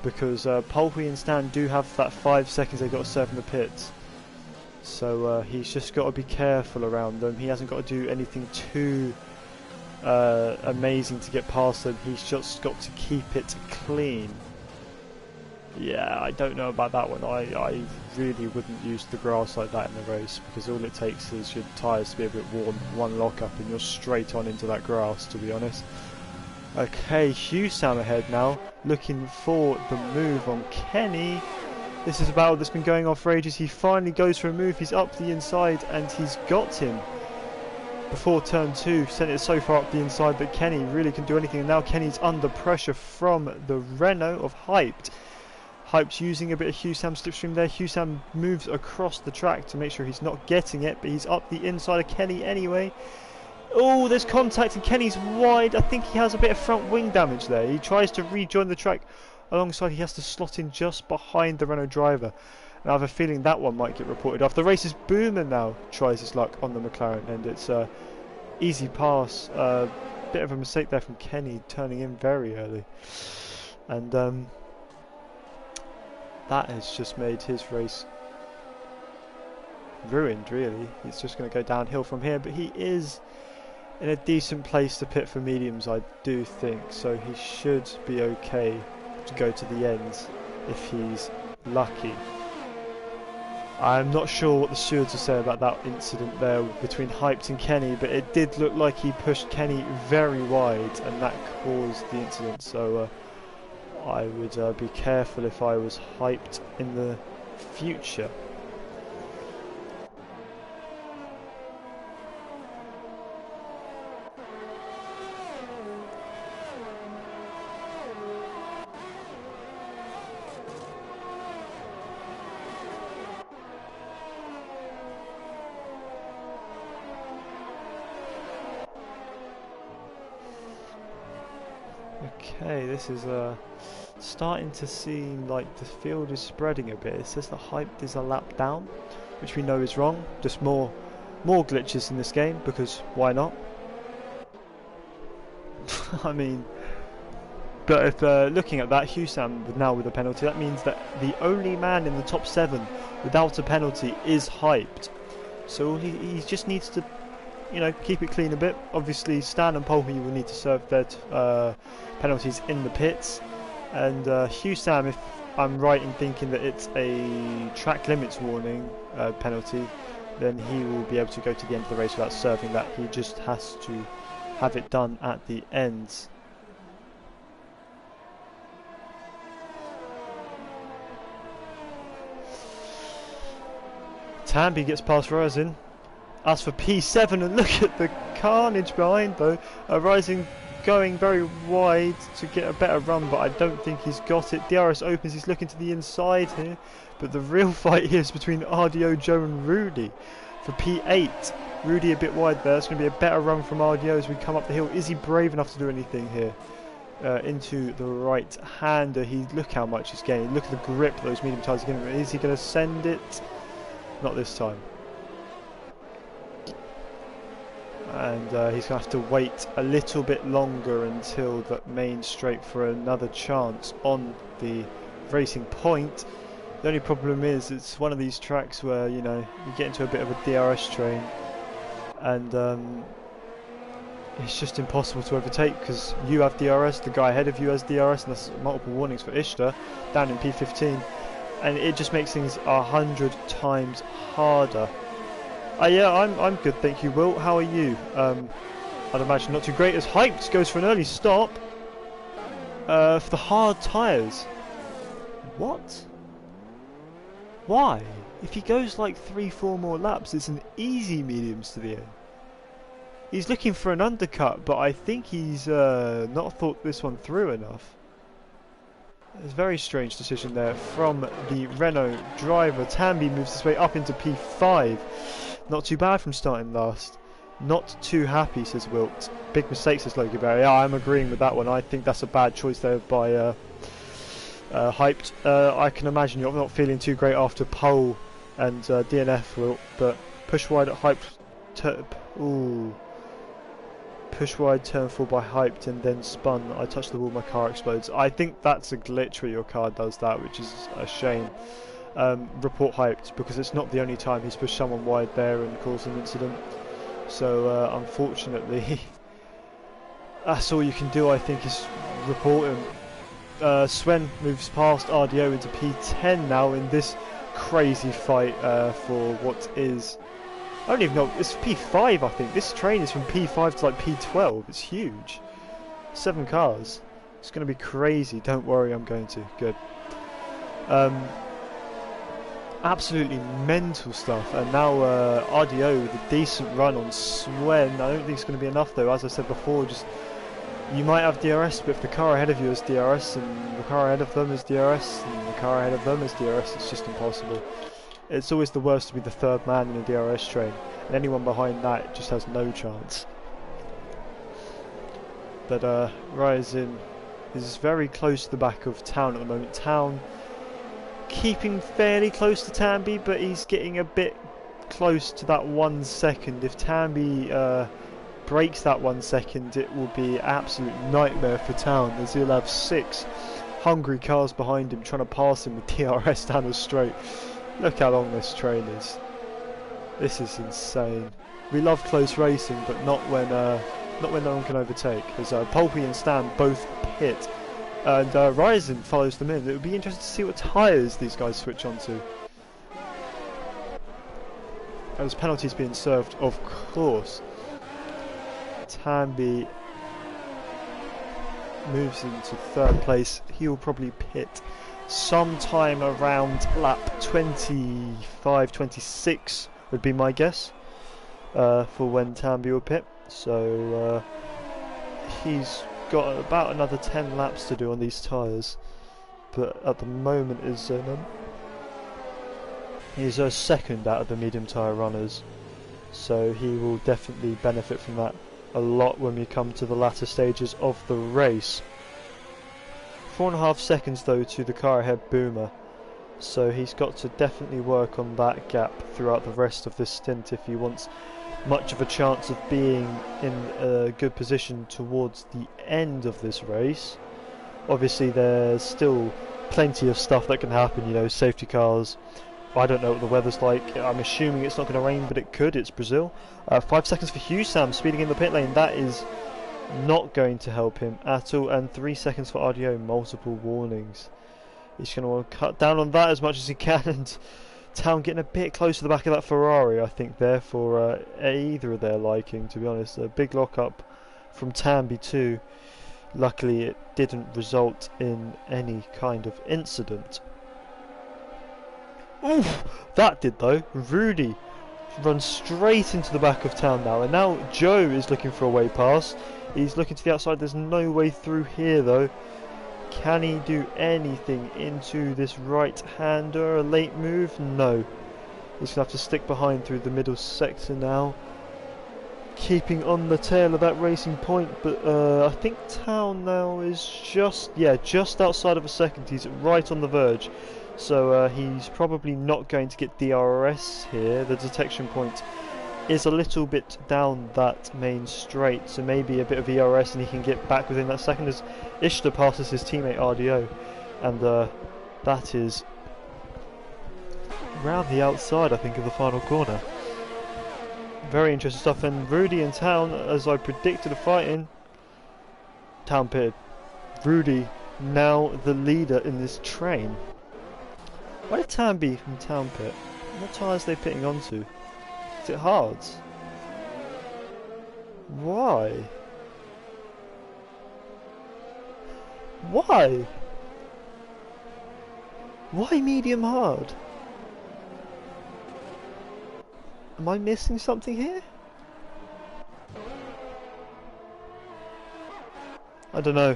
because Polwy and Stan do have that 5 seconds they've got to serve in the pits. So he's just got to be careful around them. He hasn't got to do anything too amazing to get past them. He's just got to keep it clean. Yeah, I don't know about that one. I really wouldn't use the grass like that in the race, because all it takes is your tyres to be a bit worn, one lock up and you're straight on into that grass, to be honest. Okay, Husam ahead now, looking for the move on Kenny. This is a battle that's been going on for ages. He finally goes for a move, he's up the inside and he's got him. Before turn 2, sent it so far up the inside that Kenny really can do anything. And now Kenny's under pressure from the Renault of Hyped. Hyped using a bit of Husam's slipstream there. Husam moves across the track to make sure he's not getting it, but he's up the inside of Kenny anyway. Oh, there's contact and Kenny's wide. I think he has a bit of front wing damage there. He tries to rejoin the track alongside. He has to slot in just behind the Renault driver. And I have a feeling that one might get reported off. The race is Boomer now tries his luck on the McLaren, and it's a easy pass. Bit of a mistake there from Kenny, turning in very early. And that has just made his race ruined, really. He's just going to go downhill from here, but he is in a decent place to pit for mediums, I do think, so he should be okay to go to the end if he's lucky. I'm not sure what the stewards will say about that incident there between Hyped and Kenny, but it did look like he pushed Kenny very wide, and that caused the incident. So I would be careful if I was Hyped in the future. Okay, this is starting to seem like the field is spreading a bit. It says the Hyped is a lap down, which we know is wrong. Just more glitches in this game, because why not? I mean, but if looking at that, Husam now with a penalty, that means that the only man in the top 7 without a penalty is Hyped. So he just needs to, you know, keep it clean a bit. Obviously, Stan and Polhi will need to serve their penalties in the pits, and Husam, if I'm right in thinking that it's a track limits warning penalty, then he will be able to go to the end of the race without serving that. He just has to have it done at the end. Tambi gets past Rising. As for P7, and look at the carnage behind though. Rising going very wide to get a better run, but I don't think he's got it. DRS opens, he's looking to the inside here, but the real fight here is between RDO, Joe and Rudy for P8. Rudy a bit wide there. It's going to be a better run from RDO as we come up the hill. Is he brave enough to do anything here? Into the right hander. Look how much he's getting. Look at the grip those medium tires are giving him. Is he going to send it? Not this time. And he's going to have to wait a little bit longer until the main straight for another chance on the racing point. The only problem is it's one of these tracks where, you know, you get into a bit of a DRS train, and it's just impossible to overtake because you have DRS, the guy ahead of you has DRS, and that's multiple warnings for Ishtar down in P15, and it just makes things 100 times harder. Yeah, I'm good, thank you, Will. How are you? I'd imagine not too great, as Hyped goes for an early stop for the hard tyres. What? Why? If he goes like 3-4 more laps, it's an easy mediums to the end. He's looking for an undercut, but I think he's not thought this one through enough. It's a very strange decision there from the Renault driver. Tambi moves his way up into P5. Not too bad from starting last. Not too happy, says Wilt. Big mistake, says Logie Barry. Yeah, I'm agreeing with that one. I think that's a bad choice there by Hyped. I can imagine you're not feeling too great after pole and DNF, Wilt, but push wide at Hyped. Ooh. Push wide, turn 4 by Hyped, and then spun. I touch the wall, my car explodes. I think that's a glitch where your car does that, which is a shame. Report Hyped, because it's not the only time he's pushed someone wide there and caused an incident. So unfortunately, that's all you can do, I think, is report him. Sven moves past RDO into P10 now in this crazy fight for what is... I don't even know, it's P5 I think. This train is from P5 to like P12. It's huge. 7 cars. It's going to be crazy. Don't worry, I'm going to. Good. Absolutely mental stuff. And now RDO with a decent run on Swen. I don't think it's going to be enough though. As I said before, just you might have DRS, but if the car ahead of you has DRS and the car ahead of them is DRS and the car ahead of them is DRS, it's just impossible. It's always the worst to be the third man in a DRS train, and anyone behind that just has no chance. But Ryzen is very close to the back of Town at the moment. Town keeping fairly close to Tambi, but he's getting a bit close to that 1 second. If Tambi breaks that 1 second, it will be an absolute nightmare for Town, as he'll have 6 hungry cars behind him trying to pass him with DRS down the straight. Look how long this train is. This is insane. We love close racing, but not when no one can overtake. As Polpi and Stan both pit, and Ryzen follows them in. It would be interesting to see what tyres these guys switch onto. As penalties being served, of course. Tamby moves into third place. He will probably pit sometime around lap 25, 26 would be my guess for when Tamby will pit. So he's got about another 10 laps to do on these tyres, but at the moment he's a second out of the medium tyre runners, so he will definitely benefit from that a lot when we come to the latter stages of the race. 4.5 seconds though to the car ahead Boomer, so he's got to definitely work on that gap throughout the rest of this stint if he wants much of a chance of being in a good position towards the end of this race. Obviously there's still plenty of stuff that can happen, you know, safety cars. I don't know what the weather's like. I'm assuming it's not going to rain, but it could. It's Brazil. 5 seconds for Husam speeding in the pit lane. That is not going to help him at all. And 3 seconds for RDO. Multiple warnings. He's going to want to cut down on that as much as he can. And Town getting a bit close to the back of that Ferrari, I think, there for either of their liking, to be honest. A big lock-up from Tamby too. Luckily, it didn't result in any kind of incident. Oof, that did though. Rudy runs straight into the back of Town now, and now Joe is looking for a way past. He's looking to the outside. There's no way through here though. Can he do anything into this right-hander? A late move? No. He's going to have to stick behind through the middle sector now, keeping on the tail of that Racing Point. But I think Town now is just outside of a second. He's right on the verge. So he's probably not going to get DRS here. The detection point is a little bit down that main straight, so maybe a bit of ERS and he can get back within that second as Ishtar passes his teammate RDO, and that is round the outside, I think, of the final corner. Very interesting stuff. And Rudy and Town, as I predicted, are fighting. Town pitted. Rudy now the leader in this train. Why did Town be from Town pit? What tyres are they pitting onto? Is it hards? Why? Why? Why medium hard? Am I missing something here? I don't know.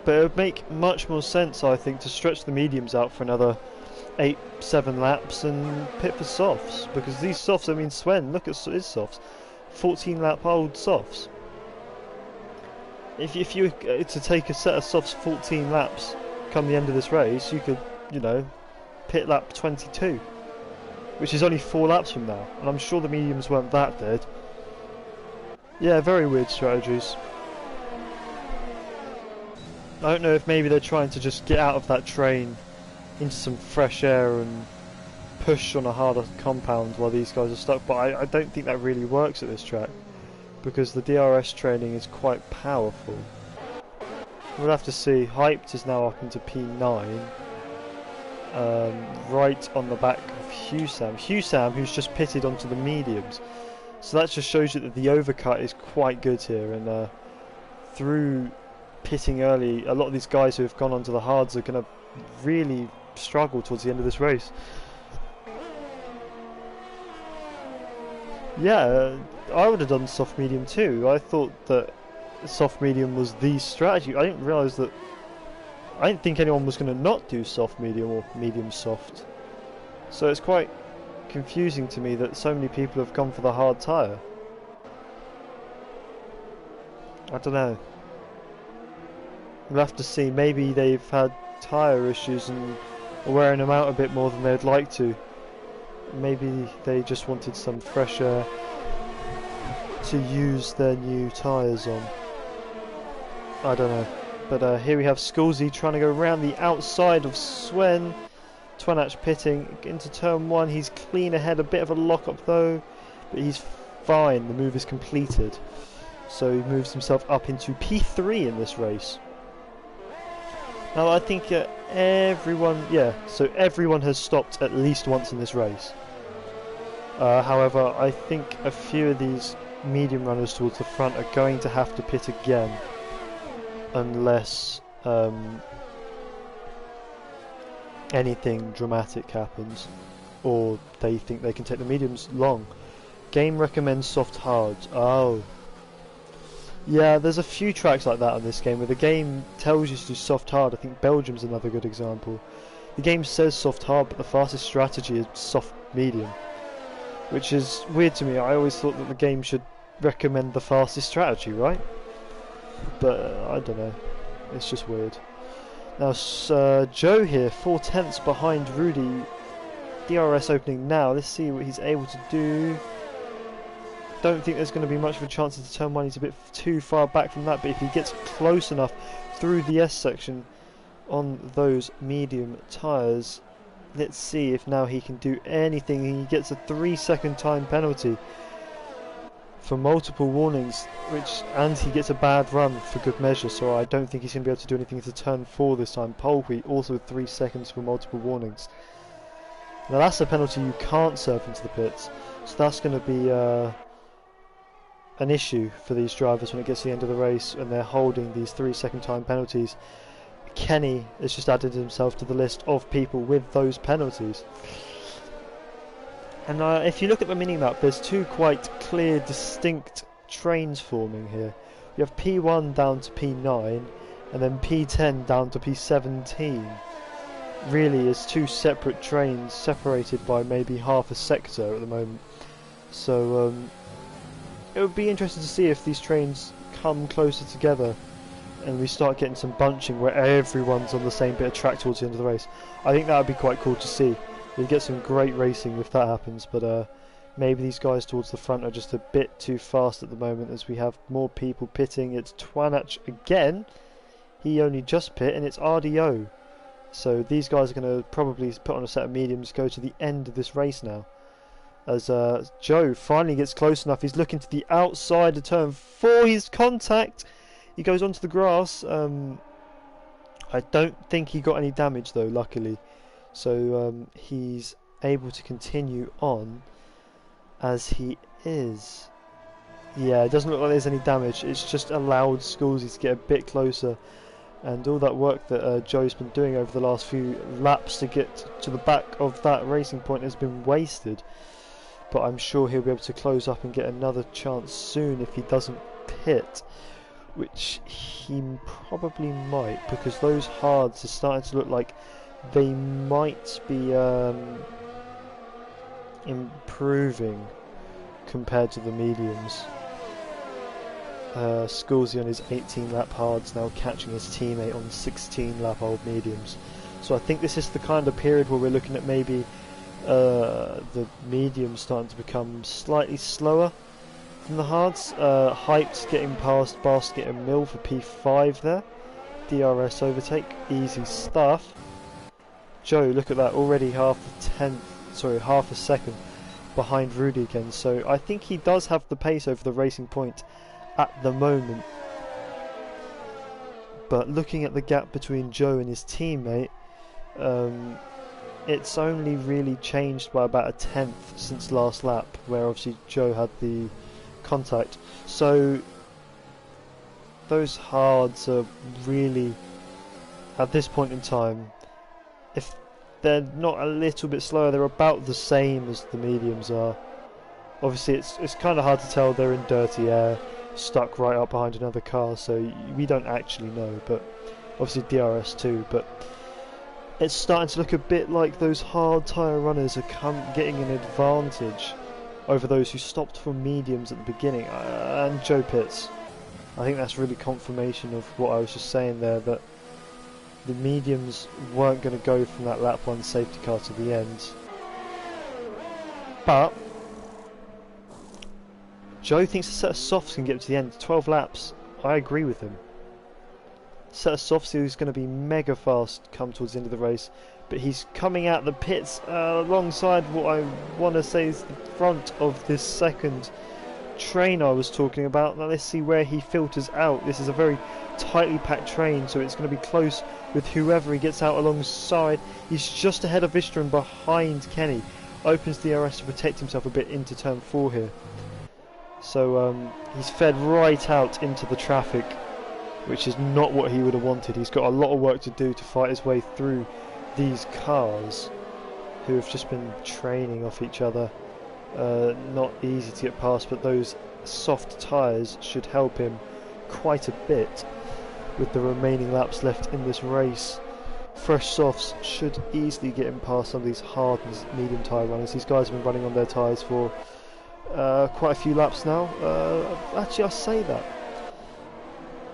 But it would make much more sense, I think, to stretch the mediums out for another 8-7 laps and pit for softs, because these softs, I mean, Sven, look at his softs, 14 lap old softs. If you were to take a set of softs 14 laps come the end of this race, you could, you know, pit lap 22, which is only 4 laps from now, and I'm sure the mediums weren't that dead. Yeah, very weird strategies. I don't know if maybe they're trying to just get out of that train into some fresh air and push on a harder compound while these guys are stuck, but I don't think that really works at this track, because the DRS training is quite powerful. We'll have to see. Hyped is now up into P9, right on the back of Husam. Husam, who's just pitted onto the mediums. So that just shows you that the overcut is quite good here, and through pitting early, a lot of these guys who have gone onto the hards are going to really struggle towards the end of this race. Yeah, I would have done soft medium too. I thought that soft medium was the strategy. I didn't realise that. I didn't think anyone was going to not do soft medium or medium soft. So it's quite confusing to me that so many people have gone for the hard tyre. I don't know. We'll have to see. Maybe they've had tyre issues and are wearing them out a bit more than they'd like to. Maybe they just wanted some fresh air to use their new tyres on. I don't know. But here we have Skulzy trying to go around the outside of Sven. Twanach pitting into turn 1. He's clean ahead. A bit of a lock-up though, but he's fine. The move is completed. So he moves himself up into P3 in this race. Now I think so everyone has stopped at least once in this race. However, I think a few of these medium runners towards the front are going to have to pit again, unless anything dramatic happens, or they think they can take the mediums long. Game recommends soft hards. Oh. Yeah, there's a few tracks like that on this game where the game tells you to do soft hard. I think Belgium's another good example. The game says soft hard, but the fastest strategy is soft medium, which is weird to me. I always thought that the game should recommend the fastest strategy, right? But I don't know. It's just weird. Now Joe here, 4/10 behind Rudy. DRS opening now. Let's see what he's able to do. Don't think there's going to be much of a chance to turn one. He's a bit too far back from that, but if he gets close enough through the S section on those medium tyres, let's see if now he can do anything. He gets a 3-second time penalty for multiple warnings, and he gets a bad run for good measure, so I don't think he's going to be able to do anything to turn 4 this time. Polkey also 3 seconds for multiple warnings. Now that's a penalty you can't serve into the pits, so that's going to be an issue for these drivers when it gets to the end of the race and they're holding these 3-second time penalties. Kenny has just added himself to the list of people with those penalties. And if you look at the mini-map, there's two quite clear, distinct trains forming here. You have P1 down to P9, and then P10 down to P17. Really is two separate trains separated by maybe half a sector at the moment. So it would be interesting to see if these trains come closer together and we start getting some bunching where everyone's on the same bit of track towards the end of the race. I think that would be quite cool to see. You'd get some great racing if that happens, but maybe these guys towards the front are just a bit too fast at the moment as we have more people pitting. It's Twanach again. He only just pit, and it's RDO. So these guys are going to probably put on a set of mediums, go to the end of this race now. As Joe finally gets close enough, he's looking to the outside of turn 4, his contact. He goes onto the grass. I don't think he got any damage though, luckily. So he's able to continue on as he is. Yeah, it doesn't look like there's any damage. It's just allowed Scoolsy to get a bit closer. And all that work that Joe's been doing over the last few laps to get to the back of that racing point has been wasted. But I'm sure he'll be able to close up and get another chance soon if he doesn't pit, which he probably might, because those hards are starting to look like they might be improving compared to the mediums. Scoolsy on his 18 lap hards now catching his teammate on 16 lap old mediums. So I think this is the kind of period where we're looking at maybe the mediums starting to become slightly slower than the hards. Hyped getting past Basket and Mill for P5 there. DRS overtake, easy stuff. Joe, look at that, already half a second behind Rudy again. So I think he does have the pace over the racing point at the moment. But looking at the gap between Joe and his teammate, it's only really changed by about a 1/10 since last lap, where obviously Joe had the contact. So those hards are really, at this point in time, if they're not a little bit slower, they're about the same as the mediums are. Obviously it's kind of hard to tell. They're in dirty air, stuck right up behind another car, so we don't actually know, but obviously DRS too. But it's starting to look a bit like those hard tyre runners are getting an advantage over those who stopped for mediums at the beginning, and Joe pits. I think that's really confirmation of what I was just saying there, that the mediums weren't going to go from that lap 1 safety car to the end. But Joe thinks a set of softs can get to the end. 12 laps, I agree with him. Set of softs is going to be mega fast come towards the end of the race, but he's coming out the pits alongside what I want to say is the front of this second train I was talking about. Now let's see where he filters out. This is a very tightly packed train, so it's going to be close with whoever he gets out alongside. He's just ahead of Vista and behind Kenny. Opens the DRS to protect himself a bit into turn 4 here. So he's fed right out into the traffic, which is not what he would have wanted. He's got a lot of work to do to fight his way through these cars who have just been training off each other. Not easy to get past, but those soft tyres should help him quite a bit with the remaining laps left in this race. Fresh softs should easily get him past some of these hard and medium tyre runners. These guys have been running on their tyres for quite a few laps now. Actually, I say that.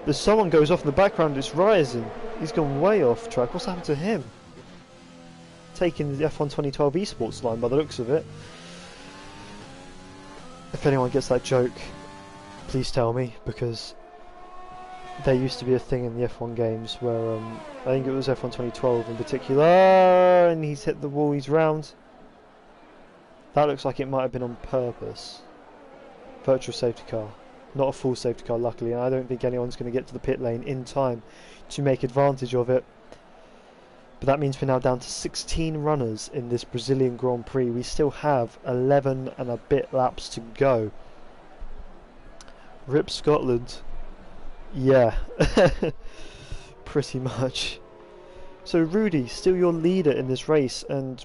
There's someone goes off in the background, it's Ryerson. He's gone way off track. What's happened to him? Taking the F1 2012 esports line by the looks of it. If anyone gets that joke, please tell me, because there used to be a thing in the F1 games where I think it was F1 2012 in particular, and he's hit the wall, he's round. That looks like it might have been on purpose. Virtual safety car. Not a full safety car, luckily, and I don't think anyone's going to get to the pit lane in time to make advantage of it. But that means we're now down to 16 runners in this Brazilian Grand Prix. We still have 11 and a bit laps to go. Rip Scotland. Yeah, pretty much. So Rudy, still your leader in this race, and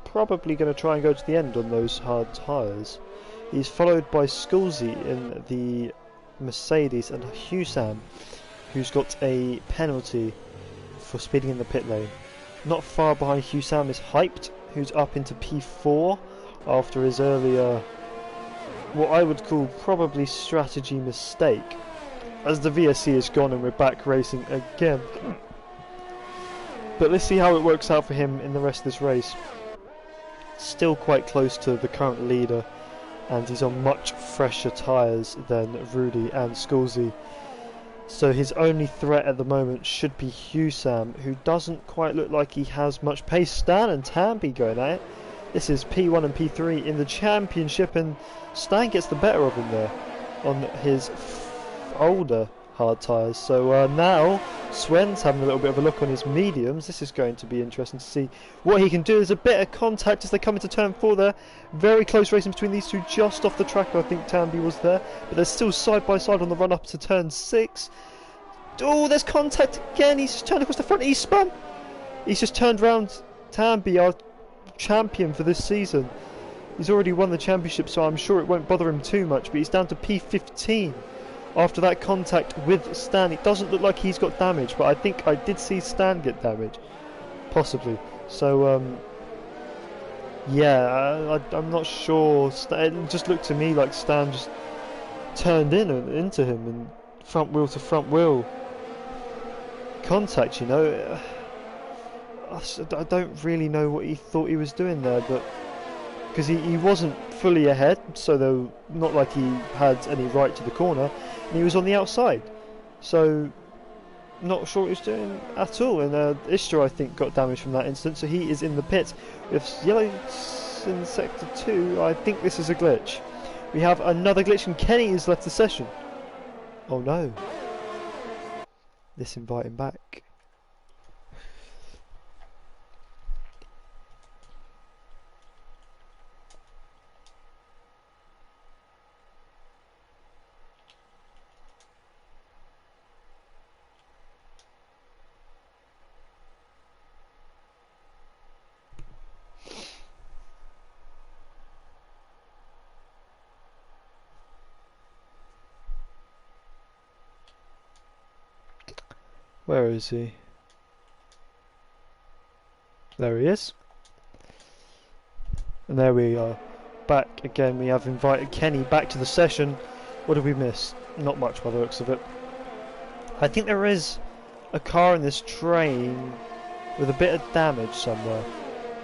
probably going to try and go to the end on those hard tyres. He's followed by Sculzy in the Mercedes and Husam, who's got a penalty for speeding in the pit lane. Not far behind Husam is Hyped, who's up into P4 after his earlier, what I would call probably strategy mistake. As the VSC is gone and we're back racing again. But let's see how it works out for him in the rest of this race. Still quite close to the current leader, and he's on much fresher tyres than Rudy and Sculzy. So his only threat at the moment should be Husam, who doesn't quite look like he has much pace. Stan and Tamby going at it. This is P1 and P3 in the championship, and Stan gets the better of him there on his older hard tyres. So now Swen's having a little bit of a look on his mediums. This is going to be interesting to see what he can do. There's a bit of contact as they come into turn 4 there. Very close racing between these two just off the track. I think Tamby was there, but they're still side by side on the run up to turn 6. Oh, there's contact again. He's just turned across the front. He's spun. He's just turned round. Tamby, our champion for this season. He's already won the championship, so I'm sure it won't bother him too much, but he's down to P15. After that contact with Stan, it doesn't look like he's got damage, but I think I did see Stan get damage, possibly. So yeah, I'm not sure. It just looked to me like Stan just turned into him and front wheel to front wheel contact. You know, I don't really know what he thought he was doing there, but because he wasn't fully ahead, so though not like he had any right to the corner, and he was on the outside, so not sure what he was doing at all. And Istra, I think, got damage from that incident, so he is in the pit with yellow in sector 2. I think this is a glitch. We have another glitch, and Kenny has left the session. Oh no. Let's invite him back. Where is he? There he is. And there we are. Back again. We have invited Kenny back to the session. What did we miss? Not much by the looks of it. I think there is a car in this train with a bit of damage somewhere.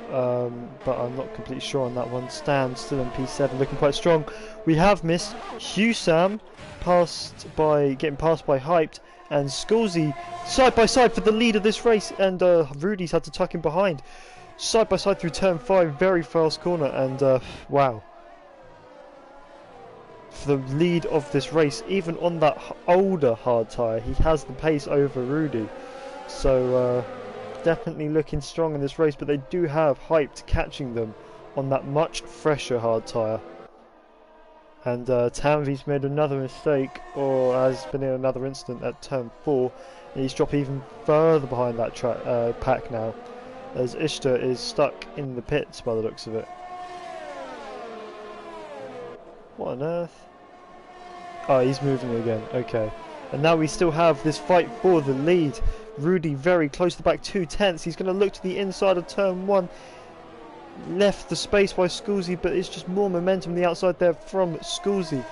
But I'm not completely sure on that one. Stan still in P7, looking quite strong. We have missed Husam, getting passed by Hyped, and Sculzy side by side for the lead of this race, and Rudy's had to tuck him behind. Side by side through turn 5, very fast corner, and wow. for the lead of this race. Even on that older hard tyre, he has the pace over Rudy. So definitely looking strong in this race, but they do have Hyped catching them on that much fresher hard tyre. And Tanvi's made another mistake, or has been in another incident at turn 4, and he's dropped even further behind that pack now, as Ishtar is stuck in the pits by the looks of it. What on earth? Oh, he's moving again, okay. And now we still have this fight for the lead. Rudy very close to the back, 2/10. He's going to look to the inside of turn 1. Left the space by Scully, but it's just more momentum on the outside there from Scully.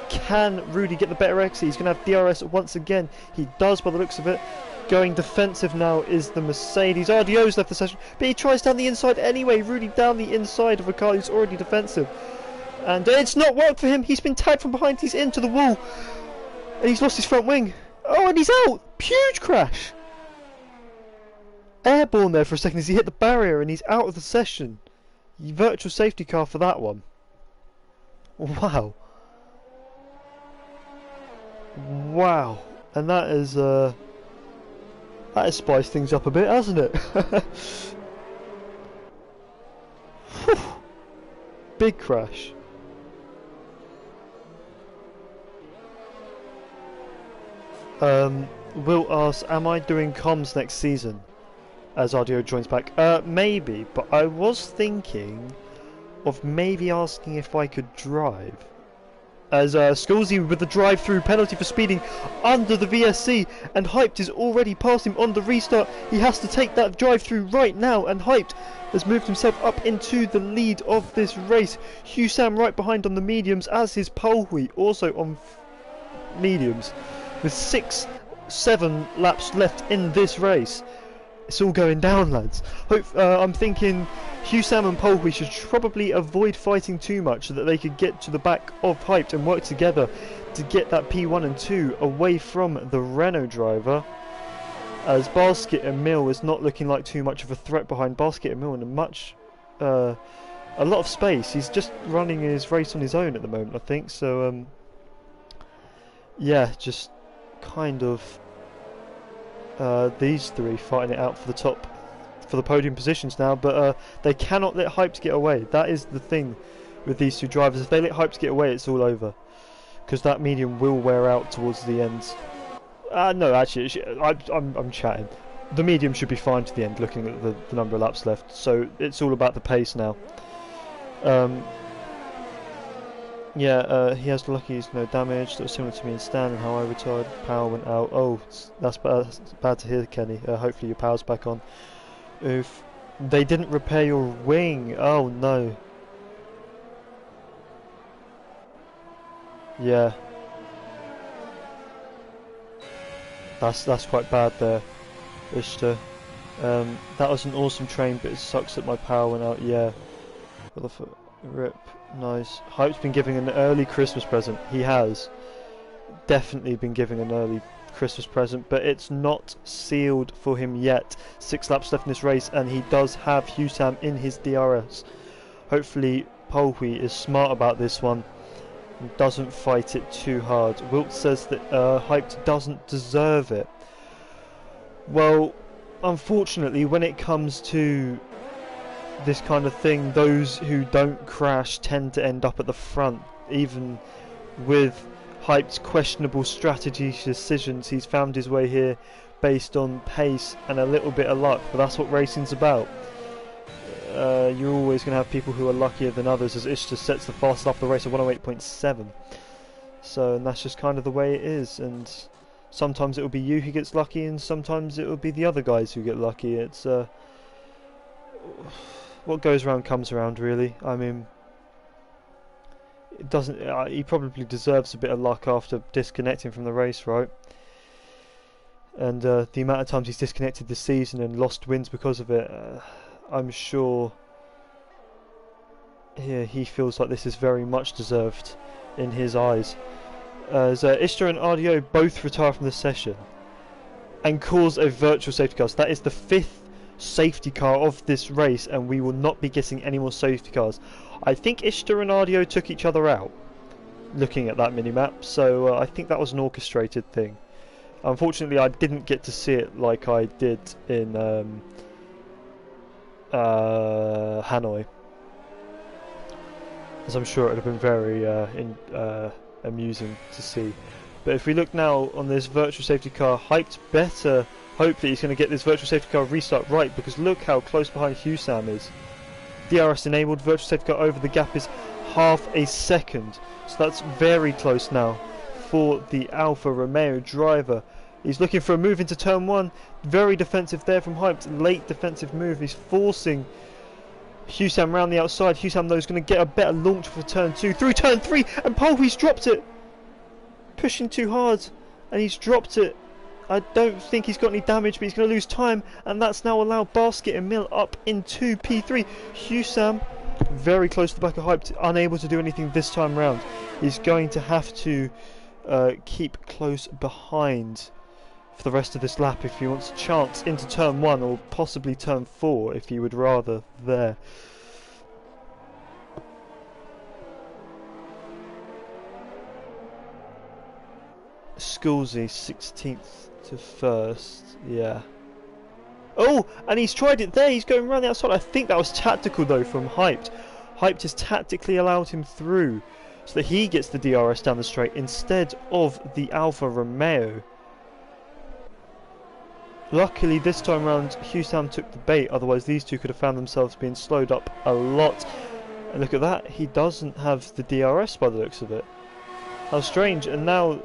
Can Rudy get the better exit? He's going to have DRS once again. He does by the looks of it. Going defensive now is the Mercedes. RDO's left the session, but he tries down the inside anyway. Rudy down the inside of a car who's already defensive. And it's not worked for him. He's been tagged from behind. He's into the wall. And he's lost his front wing. Oh, and he's out. Huge crash. Airborne there for a second as he hit the barrier and he's out of the session. Virtual safety car for that one. Wow. Wow. And that has spiced things up a bit, hasn't it? Big crash. Will asks, am I doing comms next season? As RDO joins back. Maybe, but I was thinking of maybe asking if I could drive. As Scully with the drive-through penalty for speeding under the VSC, and Hyped is already past him on the restart. He has to take that drive-through right now, and Hyped has moved himself up into the lead of this race. Husam right behind on the mediums, as is Polhui also on mediums, with 6-7 laps left in this race. It's all going down, lads. I'm thinking Husam and Polhui should probably avoid fighting too much so that they could get to the back of Hyped and work together to get that P1 and 2 away from the Renault driver. As Basket and Mill is not looking like too much of a threat behind Basket and Mill in a lot of space. He's just running his race on his own at the moment, I think. So yeah, just kind of these three fighting it out for the podium positions now, but they cannot let Hyped get away. That is the thing with these two drivers. If they let Hyped get away, it's all over, because that medium will wear out towards the end. No, actually, I'm chatting. The medium should be fine to the end, looking at the number of laps left. So it's all about the pace now. Yeah, he has lucky he's no damage. That was similar to me in Stan and how I retired. Power went out. Oh, that's bad to hear, Kenny. Hopefully your power's back on. Oof. They didn't repair your wing. Oh no. Yeah. That's quite bad there, Ishtar. That was an awesome train, but it sucks that my power went out. Yeah. Rip. Nice. Hype's been giving an early Christmas present. He has definitely been giving an early Christmas present, but it's not sealed for him yet. 6 laps left in this race, and he does have Husam in his DRS. Hopefully Polhui is smart about this one and doesn't fight it too hard. Wilt says that Hyped doesn't deserve it. Well, unfortunately, when it comes to this kind of thing, those who don't crash tend to end up at the front. Even with Hyped's questionable strategy decisions, he's found his way here based on pace and a little bit of luck, but that's what racing's about. You're always going to have people who are luckier than others, as Ishtar sets the fastest lap of the race at 108.7. So, and that's just kind of the way it is, and sometimes it will be you who gets lucky, and sometimes it will be the other guys who get lucky. It's what goes around comes around, really. I mean, it doesn't. He probably deserves a bit of luck after disconnecting from the race, right? And the amount of times he's disconnected this season and lost wins because of it, I'm sure. Yeah, he feels like this is very much deserved in his eyes. As Ishtar and RDO both retire from the session and cause a virtual safety car. So that is the 5th safety car of this race, and we will not be getting any more safety cars. I think Ishtar and RDO took each other out. looking at that mini-map, so I think that was an orchestrated thing. Unfortunately, I didn't get to see it like I did in Hanoi, as I'm sure it would have been very amusing to see. But if we look now on this virtual safety car, Hyped better hope that he's going to get this virtual safety car restart right, because look how close behind Husam is. DRS enabled, virtual safety car over, the gap is half a second, so that's very close now for the Alfa Romeo driver. He's looking for a move into turn 1, very defensive there from Hyped, late defensive move, he's forcing Husam round the outside. Husam though is going to get a better launch for turn 2, through turn 3, and Polwy's dropped it! Pushing too hard, and he's dropped it. I don't think he's got any damage, but he's going to lose time, and that's now allowed Basket and Mill up into P3. Husam very close to the back of Hyped, unable to do anything this time round. He's going to have to keep close behind for the rest of this lap if he wants a chance into turn 1 or possibly turn 4 if he would rather there. Schoolsy 16th to 1st, yeah. Oh, and he's tried it there, he's going around the outside. I think that was tactical though from Hyped. Hyped has tactically allowed him through so that he gets the DRS down the straight instead of the Alfa Romeo. Luckily this time round Husam took the bait, otherwise these two could have found themselves being slowed up a lot. And look at that, he doesn't have the DRS by the looks of it. How strange. And now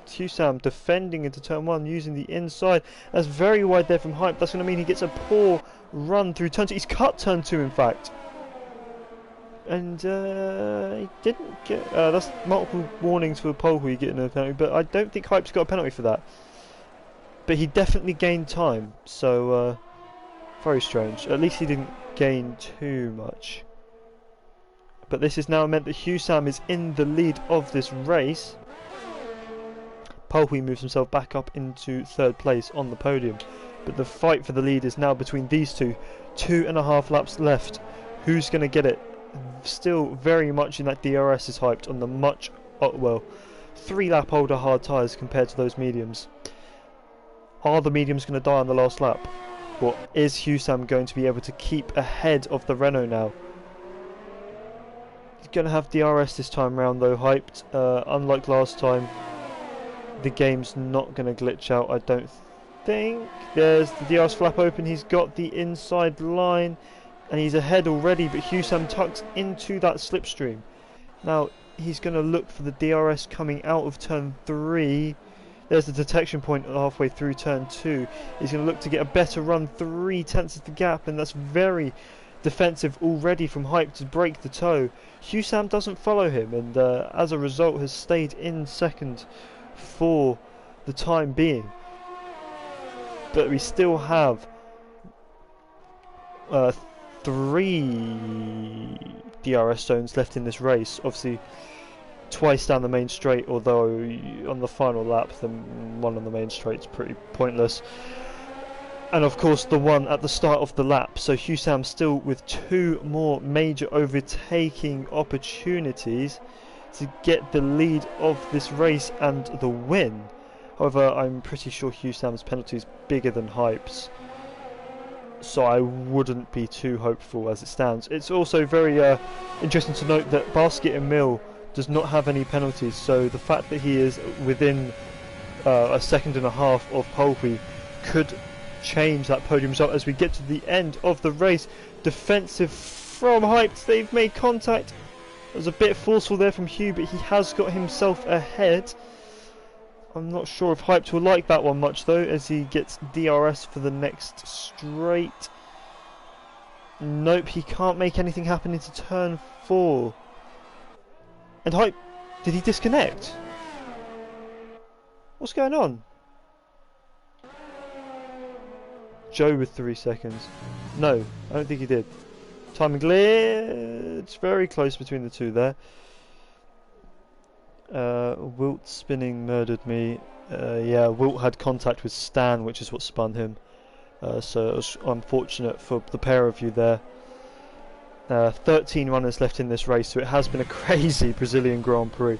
Husam defending into turn 1 using the inside. That's very wide there from Hype. That's going to mean he gets a poor run through turn 2. He's cut turn 2 in fact. And he didn't get... that's multiple warnings for Polwy getting a penalty, but I don't think Hype's got a penalty for that. But he definitely gained time, so very strange. At least he didn't gain too much. But this has now meant that Husam is in the lead of this race. Polwy moves himself back up into 3rd place on the podium. But the fight for the lead is now between these two. 2.5 laps left. Who's going to get it? Still very much in that DRS is Hyped on the much, well, 3 lap older hard tyres compared to those mediums. Are the mediums going to die on the last lap? Or is Husam going to be able to keep ahead of the Renault now? He's going to have DRS this time round though, Hyped. Unlike last time, the game's not going to glitch out, I don't think. There's the DRS flap open, he's got the inside line, and he's ahead already, but Husam tucks into that slipstream. Now, he's going to look for the DRS coming out of turn 3. There's the detection point halfway through turn 2. He's going to look to get a better run, 3/10 of the gap, and that's very defensive already from Hype to break the toe. Husam doesn't follow him, and as a result has stayed in 2nd for the time being. But we still have 3 DRS zones left in this race. Obviously twice down the main straight, although on the final lap the one on the main straight is pretty pointless. And of course the one at the start of the lap. So Husam still with 2 more major overtaking opportunities to get the lead of this race and the win. However, I'm pretty sure Husam's penalty is bigger than Hype's, so I wouldn't be too hopeful as it stands. It's also very interesting to note that Basket and Mill does not have any penalties, so the fact that he is within a 2.5 seconds of Polwy could change that podium result as we get to the end of the race. Defensive from Hype, they've made contact. It was a bit forceful there from Hugh, but he has got himself ahead. I'm not sure if Hyped will like that one much though, as he gets DRS for the next straight. Nope, he can't make anything happen into turn 4. And Hype, did he disconnect? What's going on? Joe with 3 seconds. No, I don't think he did. Timing glitch, very close between the two there. Wilt spinning murdered me. Yeah, Wilt had contact with Stan, which is what spun him. So it was unfortunate for the pair of you there. 13 runners left in this race, so it has been a crazy Brazilian Grand Prix.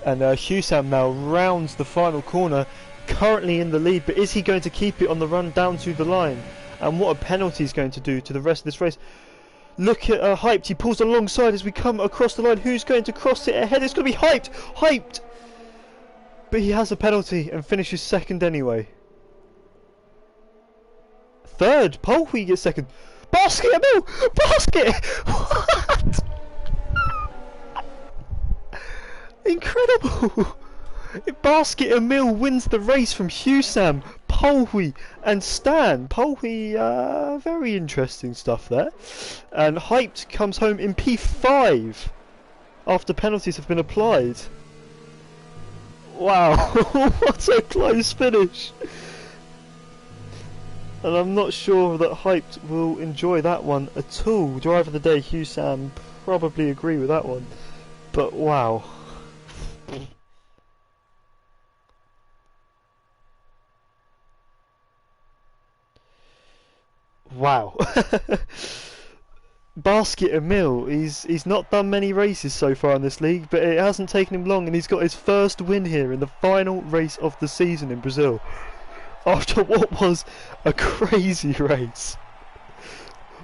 And Husam now rounds the final corner, currently in the lead, but is he going to keep it on the run down to the line? And what a penalty he's going to do to the rest of this race. Look at Hyped, he pulls alongside as we come across the line. Who's going to cross it ahead? It's going to be Hyped! Hyped! But he has a penalty and finishes second anyway. Third, Polhui gets second. Basket, Emil! Basket! What? Incredible! Basket Emil wins the race from Husam, Polhui and Stan. Polhui, very interesting stuff there. And Hyped comes home in P5 after penalties have been applied. Wow, what a close finish! And I'm not sure that Hyped will enjoy that one at all. Driver of the day, Husam, probably agree with that one. But wow. Wow. Basket Emil, he's not done many races so far in this league, but it hasn't taken him long, and he's got his first win here in the final race of the season in Brazil. After what was a crazy race.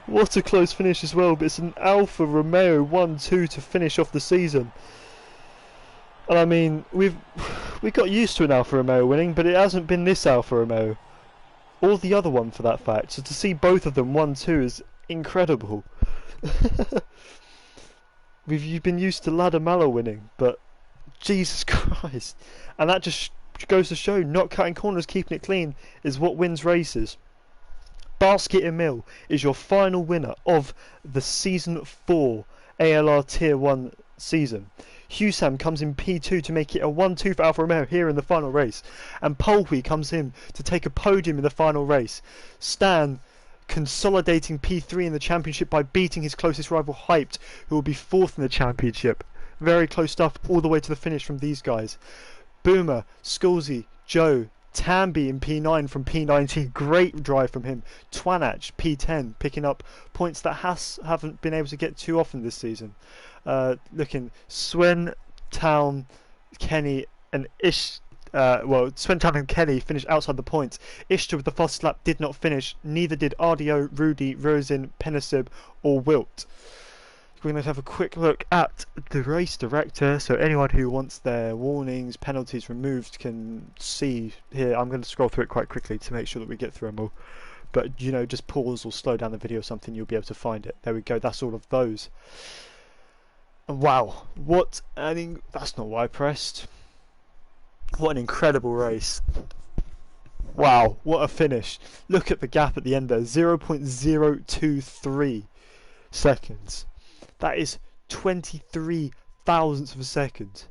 What a close finish as well, but it's an Alfa Romeo 1-2 to finish off the season. And I mean, we got used to an Alfa Romeo winning, but it hasn't been this Alfa Romeo. Or the other one for that fact. So to see both of them 1-2 is incredible. You've been used to Ladder Mallow winning, but Jesus Christ. And that just goes to show not cutting corners, keeping it clean is what wins races. Basket Emil is your final winner of the Season 4 ALR Tier 1 season. Husam comes in P2 to make it a 1-2 for Alfa Romeo here in the final race. And Polhui comes in to take a podium in the final race. Stan consolidating P3 in the championship by beating his closest rival Hyped, who will be 4th in the championship. Very close stuff all the way to the finish from these guys. Boomer, Skulzy, Joe, Tambi in P9 from P19, great drive from him. Twanach, P10, picking up points that haven't been able to get too often this season. Looking, Swen, Town, Kenny and Swen, Town and Kenny finished outside the points. Ishtar with the fastest lap did not finish, neither did RDO, Rudy, Rosin, Penisib or Wilt. We're going to have a quick look at the race director, so anyone who wants their warnings, penalties removed can see here. I'm going to scroll through it quite quickly to make sure that we get through them all. But, you know, just pause or slow down the video or something, you'll be able to find it. There we go, that's all of those. And wow, what an... that's not what I pressed. What an incredible race. Wow, what a finish. Look at the gap at the end there, 0.023 seconds. That is 23 thousandths of a second.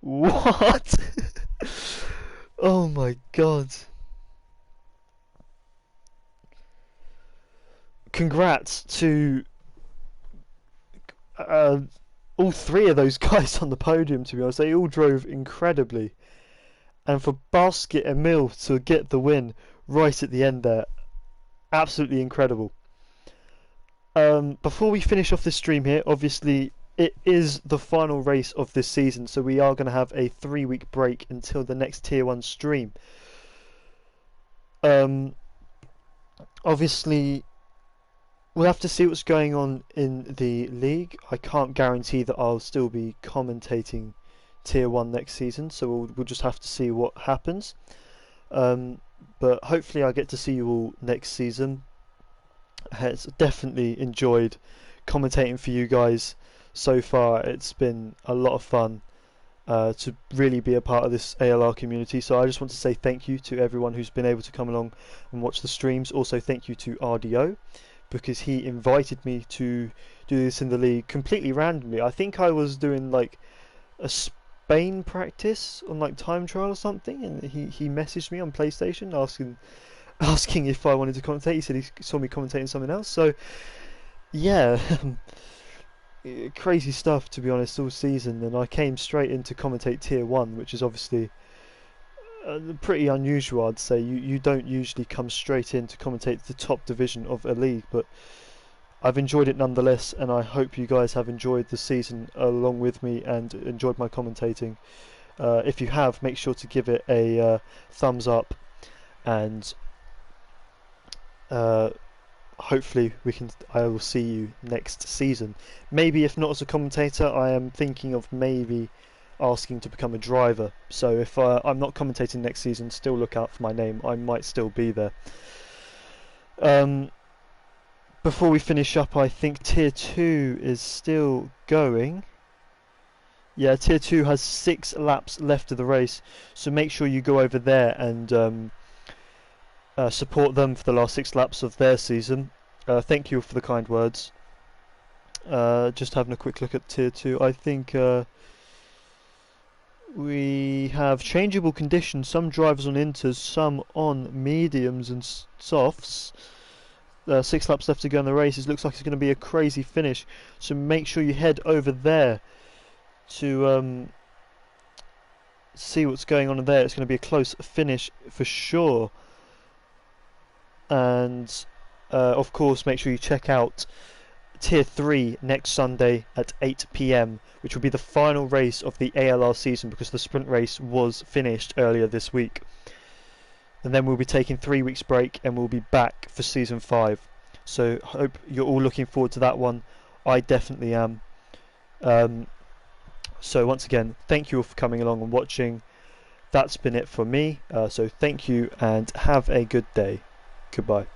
What? Oh my god. Congrats to all three of those guys on the podium, to be honest. They all drove incredibly. And for Basket Emil to get the win right at the end there, absolutely incredible. Before we finish off this stream here, obviously it is the final race of this season, so we are going to have a 3-week break until the next Tier 1 stream. Obviously we'll have to see what's going on in the league. I can't guarantee that I'll still be commentating Tier 1 next season, so we'll just have to see what happens. But hopefully I'll get to see you all next season. Has definitely enjoyed commentating for you guys so far. It's been a lot of fun to really be a part of this ALR community, so I just want to say thank you to everyone who's been able to come along and watch the streams. Also thank you to RDO, because he invited me to do this in the league completely randomly. I think I was doing like a Spain practice on like time trial or something, and he messaged me on PlayStation asking if I wanted to commentate. He said he saw me commentating something else. So yeah, crazy stuff, to be honest, all season. And I came straight in to commentate Tier 1, which is obviously pretty unusual, I'd say. You don't usually come straight in to commentate the top division of a league, but I've enjoyed it nonetheless, and I hope you guys have enjoyed the season along with me and enjoyed my commentating. If you have, make sure to give it a thumbs up, and hopefully I will see you next season. Maybe if not as a commentator, I am thinking of maybe asking to become a driver. So if I'm not commentating next season, still look out for my name. I might still be there. Before we finish up, I think Tier 2 is still going. Yeah, Tier 2 has 6 laps left of the race, so make sure you go over there and support them for the last 6 laps of their season. Thank you for the kind words. Just having a quick look at Tier 2. I think we have changeable conditions. Some drivers on inters, some on mediums and softs. 6 laps left to go in the race. It looks like it's going to be a crazy finish. So make sure you head over there to see what's going on in there. It's going to be a close finish for sure. And of course, make sure you check out Tier 3 next Sunday at 8 PM, which will be the final race of the ALR season because the sprint race was finished earlier this week. And then we'll be taking 3 weeks break and we'll be back for Season 5. So hope you're all looking forward to that one. I definitely am. So once again, thank you all for coming along and watching. That's been it for me. So thank you and have a good day. Goodbye.